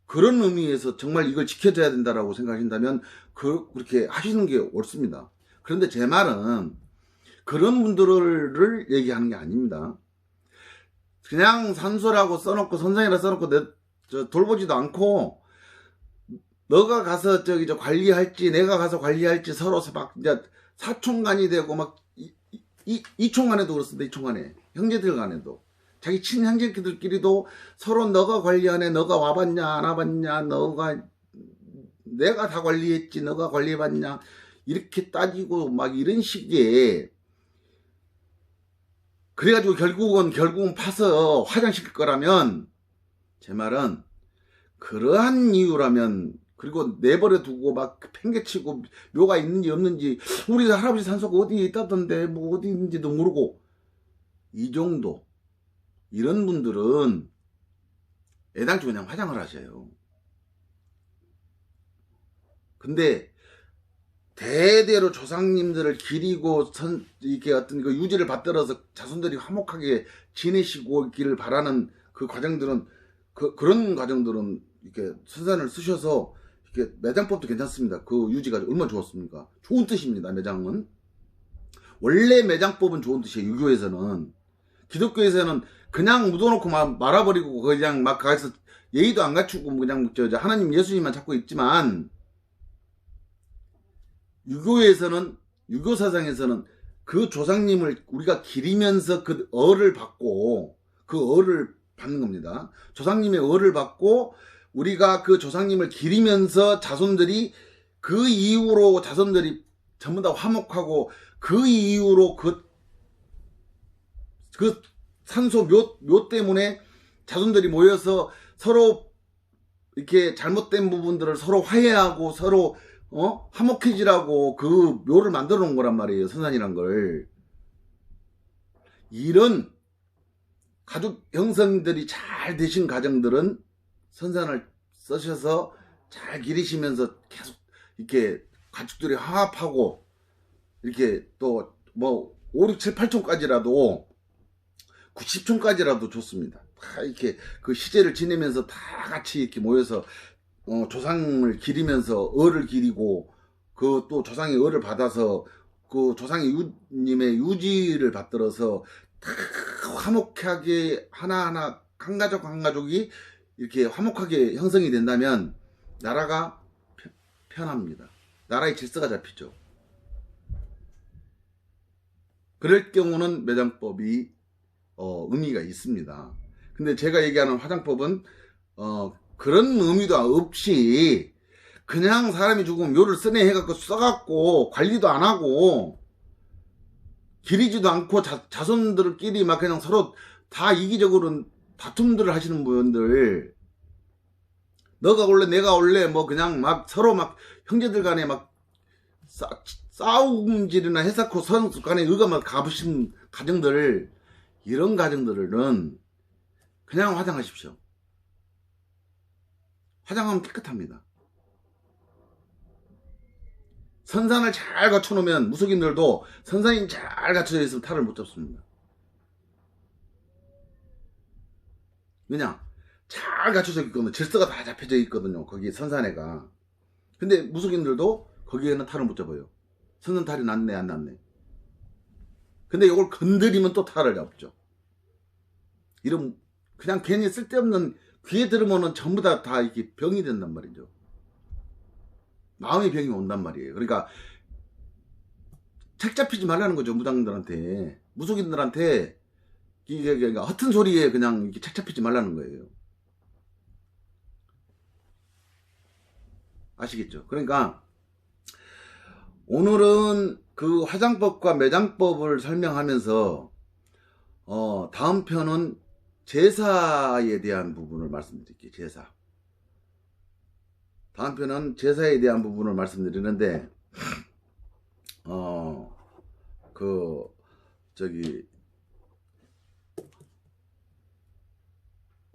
그런 의미에서 정말 이걸 지켜줘야 된다라고 생각하신다면 그렇게 하시는 게 옳습니다. 그런데 제 말은 그런 분들을 얘기하는 게 아닙니다. 그냥 산소라고 써놓고 선상이라 써놓고 돌보지도 않고 너가 가서 저기 관리할지 내가 가서 관리할지 서로 막 이제 사촌간이 되고 막 이촌간에도 그렇습니다. 이촌간에 형제들 간에도 자기 친형제들끼리도 서로 너가 관리하네, 너가 와봤냐 안 와봤냐, 내가 다 관리했지 너가 관리해봤냐 이렇게 따지고 막 이런 식의, 그래가지고 결국은 파서 화장시킬 거라면, 제 말은 그러한 이유라면, 그리고 내버려 두고 막 팽개치고 묘가 있는지 없는지 우리 할아버지 산소가 어디에 있다던데 뭐 어디 있는지도 모르고, 이 정도 이런 분들은 애당초 그냥 화장을 하셔요. 근데 대대로 조상님들을 기리고 이렇게 어떤 그 유지를 받들어서 자손들이 화목하게 지내시고 있기를 바라는 그 과정들은 그런 과정들은 이렇게 선산을 쓰셔서 이렇게 매장법도 괜찮습니다. 그 유지가 얼마나 좋았습니까? 좋은 뜻입니다. 매장은 원래 매장법은 좋은 뜻이에요. 유교에서는. 기독교에서는 그냥 묻어놓고 말아버리고 그냥 막 가서 예의도 안 갖추고 그냥 하나님 예수님만 찾고 있지만, 유교에서는, 유교 사상에서는 그 조상님을 우리가 기리면서 그 얼을 받고, 그 얼을 받는 겁니다. 조상님의 얼을 받고 우리가 그 조상님을 기리면서 자손들이 그 이후로 자손들이 전부 다 화목하고 그 이후로 그 산소 묘 때문에 자손들이 모여서 서로 이렇게 잘못된 부분들을 서로 화해하고 서로 화목해지라고 그 묘를 만들어 놓은 거란 말이에요. 선산이란 걸. 이런 가족 형성들이 잘 되신 가정들은 선산을 쓰셔서 잘 기리시면서 계속 이렇게 가족들이 화합하고 이렇게 또 뭐 5, 6, 7, 8촌까지라도 90촌까지라도 좋습니다. 다 이렇게 그 시제를 지내면서 다 같이 이렇게 모여서 조상을 기리면서 얼을 기리고 그 또 조상의 얼을 받아서 그 조상의 님의 유지를 받들어서 다 화목하게 하나하나 한 가족 한 가족이 이렇게 화목하게 형성이 된다면 나라가 편합니다. 나라의 질서가 잡히죠. 그럴 경우는 매장법이 의미가 있습니다. 근데 제가 얘기하는 화장법은 그런 의미도 없이 그냥 사람이 죽으면 묘를 쓰네 해갖고 써갖고 관리도 안 하고 기리지도 않고 자손들끼리 막 그냥 서로 다 이기적으로 다툼들을 하시는 분들, 너가 올래 내가 올래 뭐 그냥 막 서로 막 형제들 간에 막 싸움질이나 해사코 선수 간에 의가만 가부신 가정들, 이런 가정들은 그냥 화장하십시오. 화장하면 깨끗합니다. 선산을 잘 갖춰놓으면 무속인들도 선산이 잘 갖춰져 있으면 탈을 못 잡습니다. 왜냐? 잘 갖춰져 있거든요. 질서가 다 잡혀져 있거든요. 거기 선산에가. 근데 무속인들도 거기에는 탈을 못 잡아요. 선산 탈이 났네 안 났네. 근데 이걸 건드리면 또 탈을 잡죠. 이런 그냥 괜히 쓸데없는 귀에 들으면은 전부 다 이렇게 병이 된단 말이죠. 마음의 병이 온단 말이에요. 그러니까 책 잡히지 말라는 거죠. 무당들한테, 무속인들한테 이게 허튼 소리에 그냥 이렇게 책 잡히지 말라는 거예요. 아시겠죠? 그러니까 오늘은 그 화장법과 매장법을 설명하면서 다음 편은 제사에 대한 부분을 말씀드릴게요. 제사. 다음 편은 제사에 대한 부분을 말씀드리는데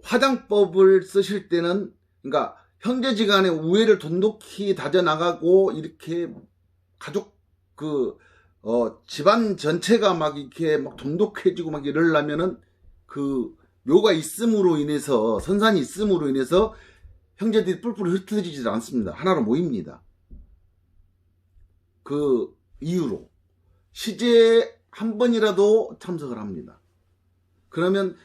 화장법을 쓰실 때는, 그러니까 형제지간의 우애를 돈독히 다져나가고 이렇게 가족 집안 전체가 막 이렇게 막 돈독해지고 막 이러려면은 그 묘가 있음으로 인해서, 선산이 있음으로 인해서 형제들이 뿔뿔이 흩어지지 않습니다. 하나로 모입니다. 그 이유로 시제에 한 번이라도 참석을 합니다. 그러면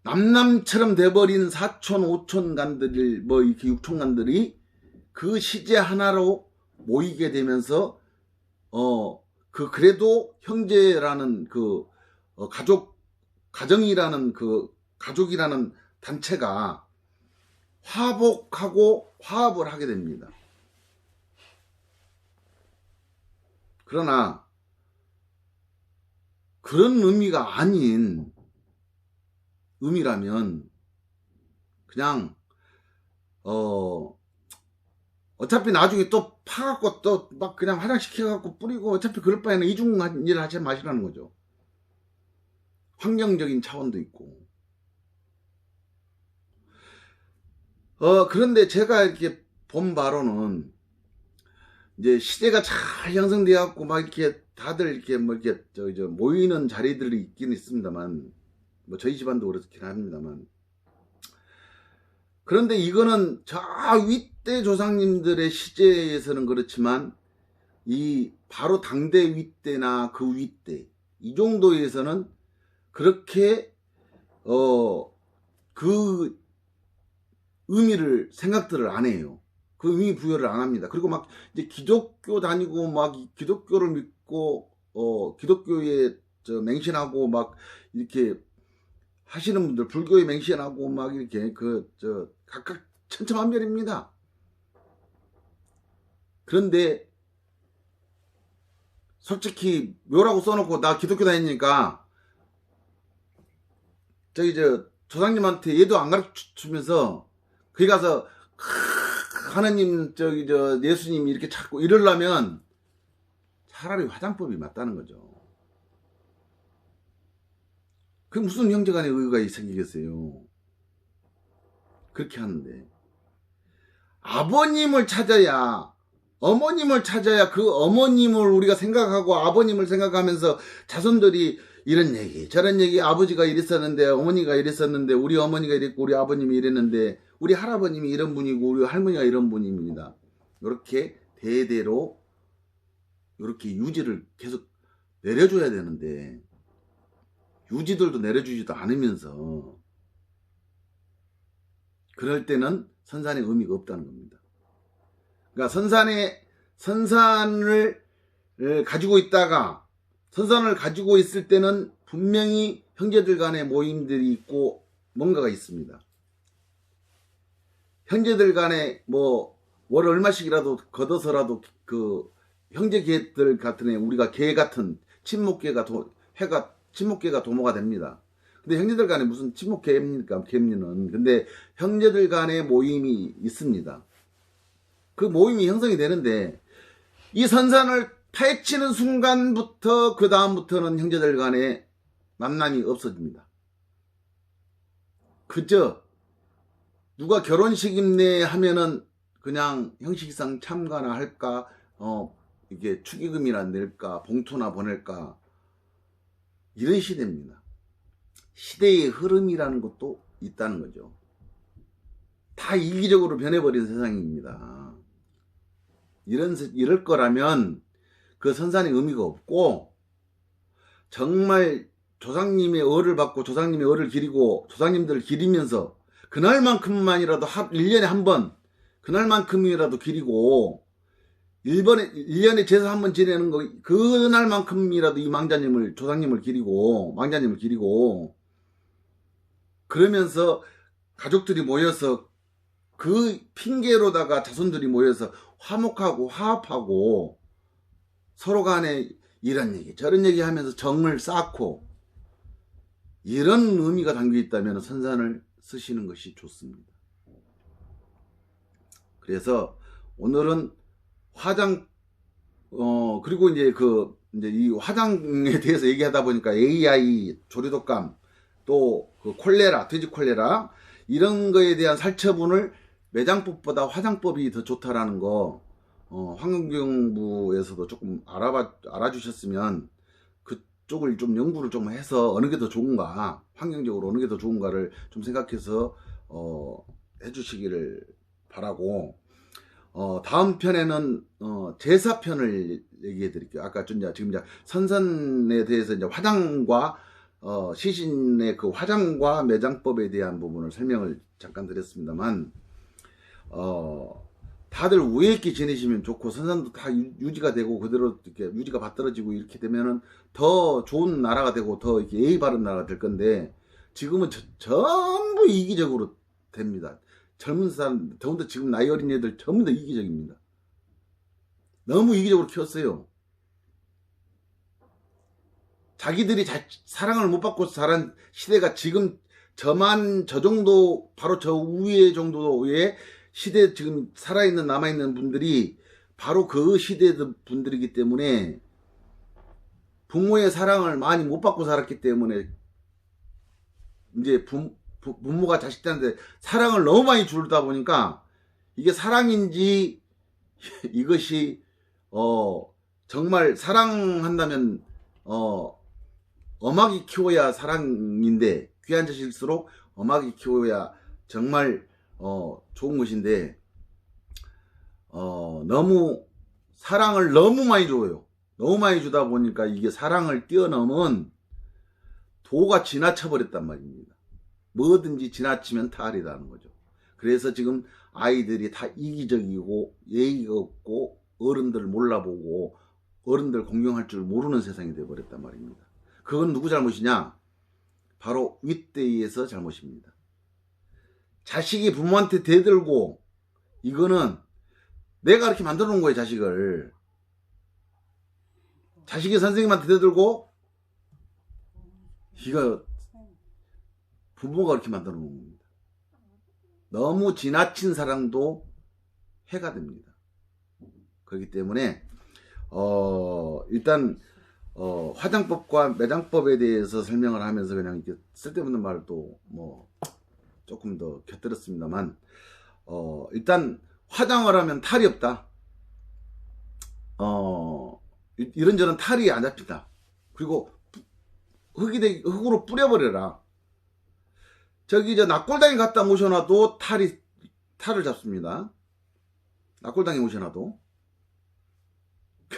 남남처럼 돼버린 사촌, 오촌간들, 뭐 이렇게 육촌간들이 그 시제 하나로 모이게 되면서 그래도 형제라는 가정이라는 가족이라는 단체가 화복하고 화합을 하게 됩니다. 그러나 그런 의미가 아닌 의미라면 그냥 어차피 나중에 또 파갖고 또 막 그냥 화장시켜갖고 뿌리고 어차피 그럴 바에는 이중한 일을 하지 마시라는 거죠. 환경적인 차원도 있고. 그런데 제가 이렇게 본 바로는 이제 시대가 잘 형성되어 갖고 막 이렇게 다들 이렇게 뭐 이렇게 모이는 자리들이 있긴 있습니다만, 뭐 저희 집안도 그렇긴 합니다만, 그런데 이거는 저 윗대 조상님들의 시제에서는 그렇지만 이 바로 당대 윗대나 그 윗대 이 정도에서는 그렇게 그 의미를 생각들을 안 해요. 그 의미 부여를 안 합니다. 그리고 막 이제 기독교 다니고 막 기독교를 믿고 기독교에 맹신하고 막 이렇게 하시는 분들, 불교에 맹신하고 막 이렇게 각각 천차만별입니다. 그런데 솔직히 묘라고 써놓고 나 기독교 다니니까 조상님한테 얘도 안 가르쳐주면서 거기 가서 하느님 예수님 이렇게 찾고 이러려면 차라리 화장법이 맞다는 거죠. 그 무슨 형제간의 의의가 생기겠어요. 그렇게 하는데 아버님을 찾아야, 어머님을 찾아야 그 어머님을 우리가 생각하고 아버님을 생각하면서 자손들이 이런 얘기 저런 얘기, 아버지가 이랬었는데 어머니가 이랬었는데 우리 어머니가 이랬고 우리 아버님이 이랬는데 우리 할아버님이 이런 분이고 우리 할머니가 이런 분입니다. 이렇게 대대로 이렇게 유지를 계속 내려줘야 되는데 유지들도 내려주지도 않으면서 그럴 때는 선산의 의미가 없다는 겁니다. 그러니까 선산을 가지고 있다가 선산을 가지고 있을 때는 분명히 형제들 간의 모임들이 있고 뭔가가 있습니다. 형제들 간에 뭐 월 얼마씩이라도 걷어서라도 그 형제계들 같은 애 우리가 개 같은 친목계가 친목계가 도모가 됩니다. 근데 형제들 간에 무슨 친목계입니까? 개입니는. 근데 형제들 간의 모임이 있습니다. 그 모임이 형성이 되는데 이 선산을 파헤치는 순간부터 그 다음부터는 형제들 간의 만남이 없어집니다. 그저 누가 결혼식임내 하면은 그냥 형식상 참가나 할까 이게 축의금이나 낼까 봉투나 보낼까 이런 시대입니다. 시대의 흐름이라는 것도 있다는 거죠. 다 이기적으로 변해버린 세상입니다. 이럴 거라면 그 선산의 의미가 없고 정말 조상님의 얼을 받고 조상님의 얼을 기리고 조상님들을 기리면서 그날만큼만이라도 1년에 한 번 그날만큼이라도 기리고 1년에 제사 한 번 지내는 거 그날만큼이라도 이 조상님을 기리고 망자님을 기리고 그러면서 가족들이 모여서 그 핑계로다가 자손들이 모여서 화목하고 화합하고 서로 간에 이런 얘기 저런 얘기 하면서 정을 쌓고 이런 의미가 담겨 있다면 선산을 쓰시는 것이 좋습니다. 그래서 오늘은 화장 그리고 이제 이 화장에 대해서 얘기하다 보니까 AI 조류독감 또 그 콜레라 돼지 콜레라 이런 거에 대한 살처분을 매장법보다 화장법이 더 좋다라는 거 환경부에서도 조금 알아주셨으면 그쪽을 좀 연구를 좀 해서 어느 게 더 좋은가 환경적으로 어느 게 더 좋은가를 좀 생각해서 해주시기를 바라고 다음 편에는 제사편을 얘기해 드릴게요. 아까 지금 이제 선산에 대해서 이제 화장과 시신의 그 화장과 매장법에 대한 부분을 설명을 잠깐 드렸습니다만 다들 우애 있게 지내시면 좋고 선산도 다 유지가 되고 그대로 이렇게 유지가 받들어지고 이렇게 되면은 더 좋은 나라가 되고 더 이렇게 예의 바른 나라가 될 건데 지금은 전부 이기적으로 됩니다. 젊은 사람 더군다나 지금 나이 어린 애들 전부 다 이기적입니다. 너무 이기적으로 키웠어요. 자기들이 사랑을 못 받고 자란 시대가 지금 저 정도 바로 저 위에 정도의 시대 지금 살아있는 남아있는 분들이 바로 그 시대 분들이기 때문에 부모의 사랑을 많이 못 받고 살았기 때문에 이제 부모가 자식들한테 사랑을 너무 많이 주다 보니까 이게 사랑인지 이것이 정말 사랑한다면 엄하게 키워야 사랑인데 귀한 자식일수록 엄하게 키워야 정말 좋은 것인데 너무 사랑을 너무 많이 줘요. 너무 많이 주다 보니까 이게 사랑을 뛰어넘은 도가 지나쳐 버렸단 말입니다. 뭐든지 지나치면 탈이라는 거죠. 그래서 지금 아이들이 다 이기적이고 예의가 없고 어른들 몰라보고 어른들 공경할 줄 모르는 세상이 되어버렸단 말입니다. 그건 누구 잘못이냐? 바로 윗대위에서 잘못입니다. 자식이 부모한테 대들고 이거는 내가 이렇게 만들어 놓은 거예요. 자식을 자식이 선생님한테 대들고 이거 부모가 그렇게 만들어 놓은 겁니다. 너무 지나친 사랑도 해가 됩니다. 그렇기 때문에 일단 화장법과 매장법에 대해서 설명을 하면서 그냥 이렇게 쓸데없는 말을 또 뭐 조금 더 곁들였습니다만 일단 화장을 하면 탈이 없다. 이런저런 탈이 안 잡힌다. 그리고 흙으로 뿌려버려라. 저기 낙골당에 갖다 모셔놔도 탈을 잡습니다. 낙골당에 모셔놔도.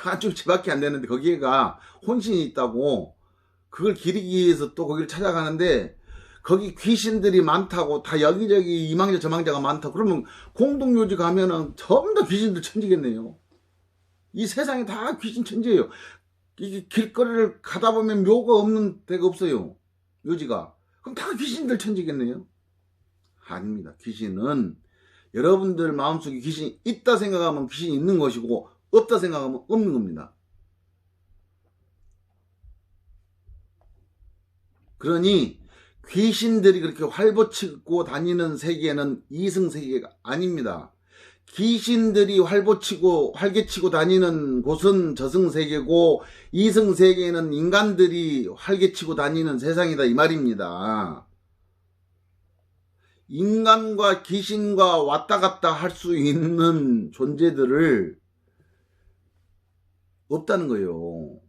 한쪽집밖에 안 되는데 거기에가 혼신이 있다고 그걸 기리기 위해서 또 거기를 찾아가는데 거기 귀신들이 많다고 다 여기저기 이망자 저망자가 많다고 그러면 공동묘지 가면은 전부 다 귀신들 천지겠네요. 이 세상에 다 귀신 천지예요. 이게 길거리를 가다 보면 묘가 없는 데가 없어요. 묘지가. 그럼 다 귀신들 천지겠네요. 아닙니다. 귀신은 여러분들 마음속에 귀신이 있다 생각하면 귀신이 있는 것이고 없다 생각하면 없는 겁니다. 그러니 귀신들이 그렇게 활보치고 다니는 세계는 이승세계가 아닙니다. 귀신들이 활개치고 다니는 곳은 저승세계고 이승세계는 인간들이 활개치고 다니는 세상이다 이 말입니다. 인간과 귀신과 왔다 갔다 할 수 있는 존재들을 없다는 거예요.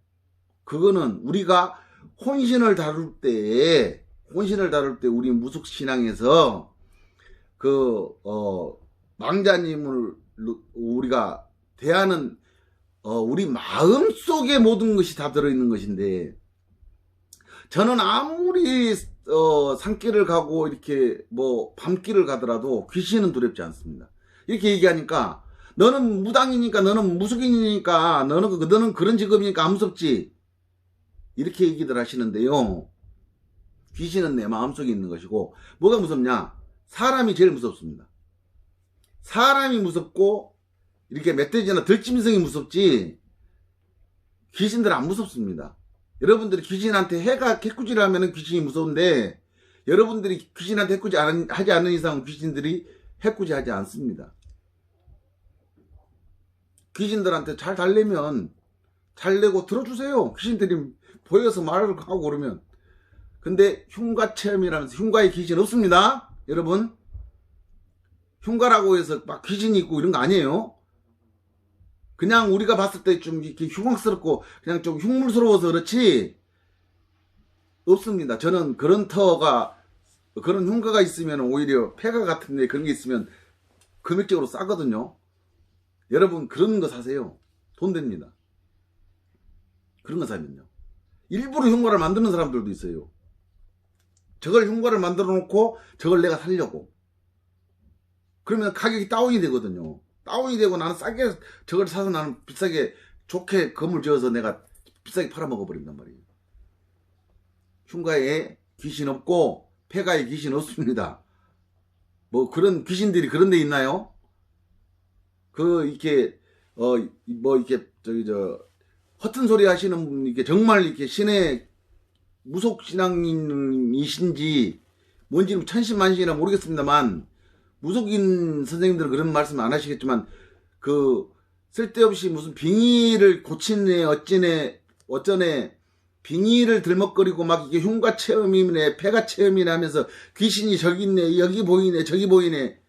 그거는 우리가 혼신을 다룰 때 우리 무속신앙에서 망자님을 우리가 대하는 우리 마음속에 모든 것이 다 들어있는 것인데 저는 아무리 산길을 가고 이렇게 뭐 밤길을 가더라도 귀신은 두렵지 않습니다. 이렇게 얘기하니까 너는 무당이니까 너는 무속인이니까 너는 그런 직업이니까 안 무섭지 이렇게 얘기들 하시는데요. 귀신은 내 마음속에 있는 것이고 뭐가 무섭냐? 사람이 제일 무섭습니다. 사람이 무섭고 이렇게 멧돼지나 들짐승이 무섭지 귀신들은 안 무섭습니다. 여러분들이 귀신한테 해꾸지를 하면 귀신이 무서운데 여러분들이 귀신한테 해꾸지 하지 않는 이상 귀신들이 해꾸지 하지 않습니다. 귀신들한테 잘 달래면 잘 내고 들어주세요. 귀신들이 보여서 말을 하고 그러면. 근데 흉가 체험이라면서 흉가에 귀신 없습니다. 여러분 흉가라고 해서 막 귀신이 있고 이런 거 아니에요. 그냥 우리가 봤을 때 좀 이렇게 흉악스럽고 그냥 좀 흉물스러워서 그렇지 없습니다. 저는 그런 흉가가 있으면 오히려 폐가 같은데 그런 게 있으면 금액적으로 싸거든요. 여러분 그런 거 사세요. 돈 됩니다. 그런 거 사면요. 일부러 흉가를 만드는 사람들도 있어요. 저걸 흉가를 만들어 놓고 저걸 내가 살려고. 그러면 가격이 다운이 되거든요. 다운이 되고 나는 싸게 저걸 사서 나는 비싸게 좋게 건물 지어서 내가 비싸게 팔아먹어 버린단 말이에요. 흉가에 귀신 없고 폐가에 귀신 없습니다. 뭐 그런 귀신들이 그런 데 있나요? 이렇게 허튼 소리 하시는 분 이게 정말 이렇게 신의 무속신앙인이신지 뭔지 천신만신이나 모르겠습니다만 무속인 선생님들은 그런 말씀 안 하시겠지만 쓸데없이 무슨 빙의를 고치네 어쩌네 빙의를 들먹거리고 막 이게 흉가 체험이네 폐가 체험이네 하면서 귀신이 저기 있네 여기 보이네 저기 보이네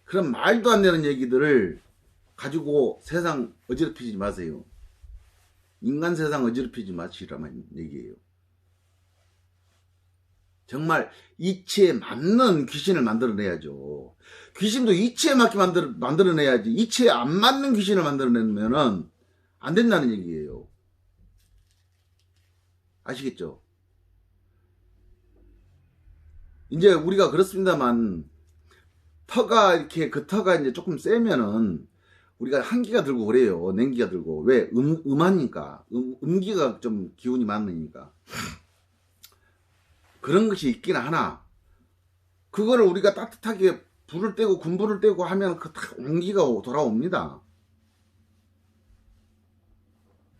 그런 말도 안 되는 얘기들을 가지고 세상 어지럽히지 마세요. 인간 세상 어지럽히지 마시라는 얘기예요. 정말 이치에 맞는 귀신을 만들어내야죠. 귀신도 이치에 맞게 만들어내야지 이치에 안 맞는 귀신을 만들어내면 안 된다는 얘기예요. 아시겠죠? 이제 우리가 그렇습니다만 터가 이렇게 터가 이제 조금 세면은 우리가 한기가 들고 그래요. 냉기가 들고. 왜? 음하니까. 음기가 좀 기운이 많으니까. 그런 것이 있긴 하나 그거를 우리가 따뜻하게 불을 떼고 군불을 떼고 하면 온기가 돌아옵니다.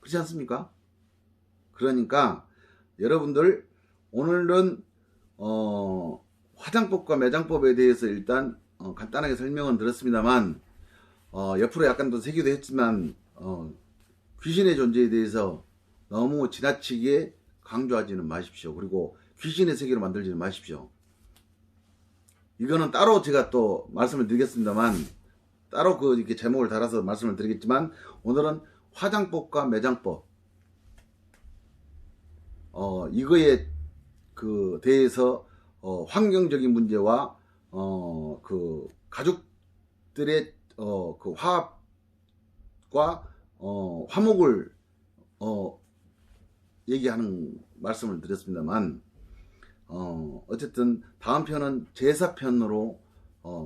그렇지 않습니까? 그러니까 여러분들 오늘은 화장법과 매장법에 대해서 일단 간단하게 설명은 드렸습니다만 옆으로 약간 더 세기도 했지만 귀신의 존재에 대해서 너무 지나치게 강조하지는 마십시오. 그리고 귀신의 세계로 만들지는 마십시오. 이거는 따로 제가 또 말씀을 드리겠습니다만 따로 이렇게 제목을 달아서 말씀을 드리겠지만 오늘은 화장법과 매장법 이거에 대해서 환경적인 문제와 가족들의 화합과 화목을 얘기하는 말씀을 드렸습니다만, 어쨌든 다음 편은 제사편으로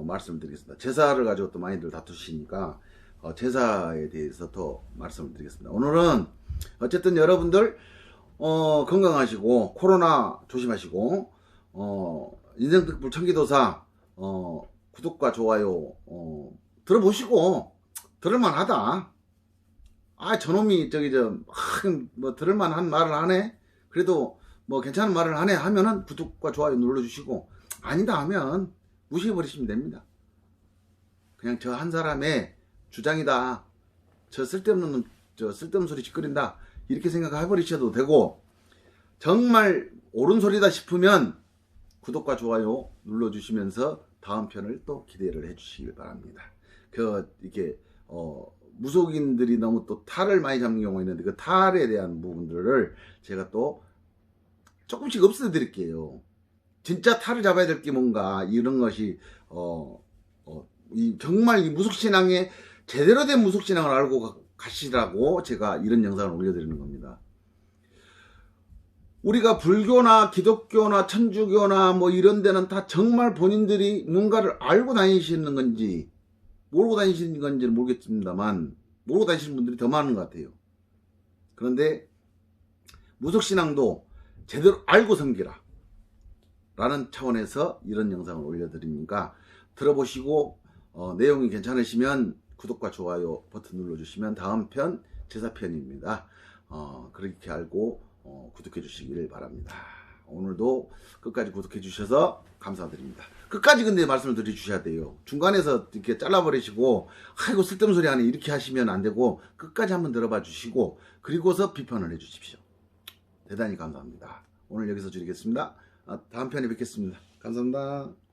말씀을 드리겠습니다. 제사를 가지고 또 많이들 다투시니까 제사에 대해서 더 말씀을 드리겠습니다. 오늘은 어쨌든 여러분들 건강하시고 코로나 조심하시고 인생특불 청기도사 구독과 좋아요 들어보시고 들을만하다. 아, 저놈이 뭐 들을만한 말을 하네. 그래도 뭐 괜찮은 말을 하네 하면은 구독과 좋아요 눌러주시고, 아니다 하면 무시해버리시면 됩니다. 그냥 저 한 사람의 주장이다, 저 쓸데없는 소리 짓거린다, 이렇게 생각해버리셔도 되고, 정말 옳은 소리다 싶으면 구독과 좋아요 눌러주시면서 다음 편을 또 기대를 해주시길 바랍니다. 이게 무속인들이 너무 또 탈을 많이 잡는 경우가 있는데, 그 탈에 대한 부분들을 제가 또 조금씩 없애 드릴게요. 진짜 탈을 잡아야 될 게 뭔가, 이런 것이 정말 이 무속신앙에 제대로 된 무속신앙을 알고 가시라고 제가 이런 영상을 올려드리는 겁니다. 우리가 불교나 기독교나 천주교나 뭐 이런 데는 다 정말 본인들이 뭔가를 알고 다니시는 건지 모르고 다니시는 건지는 모르겠습니다만, 모르고 다니시는 분들이 더 많은 것 같아요. 그런데 무속신앙도 제대로 알고 섬기라 라는 차원에서 이런 영상을 올려드리니까 들어보시고 내용이 괜찮으시면 구독과 좋아요 버튼 눌러주시면 다음 편 제사편입니다. 그렇게 알고 구독해 주시길 바랍니다. 오늘도 끝까지 구독해 주셔서 감사드립니다. 끝까지 근데 말씀을 드려주셔야 돼요. 중간에서 이렇게 잘라버리시고 아이고 쓸데없는 소리 하네 이렇게 하시면 안 되고, 끝까지 한번 들어봐 주시고 그리고서 비판을 해 주십시오. 대단히 감사합니다. 오늘 여기서 줄이겠습니다. 다음 편에 뵙겠습니다. 감사합니다.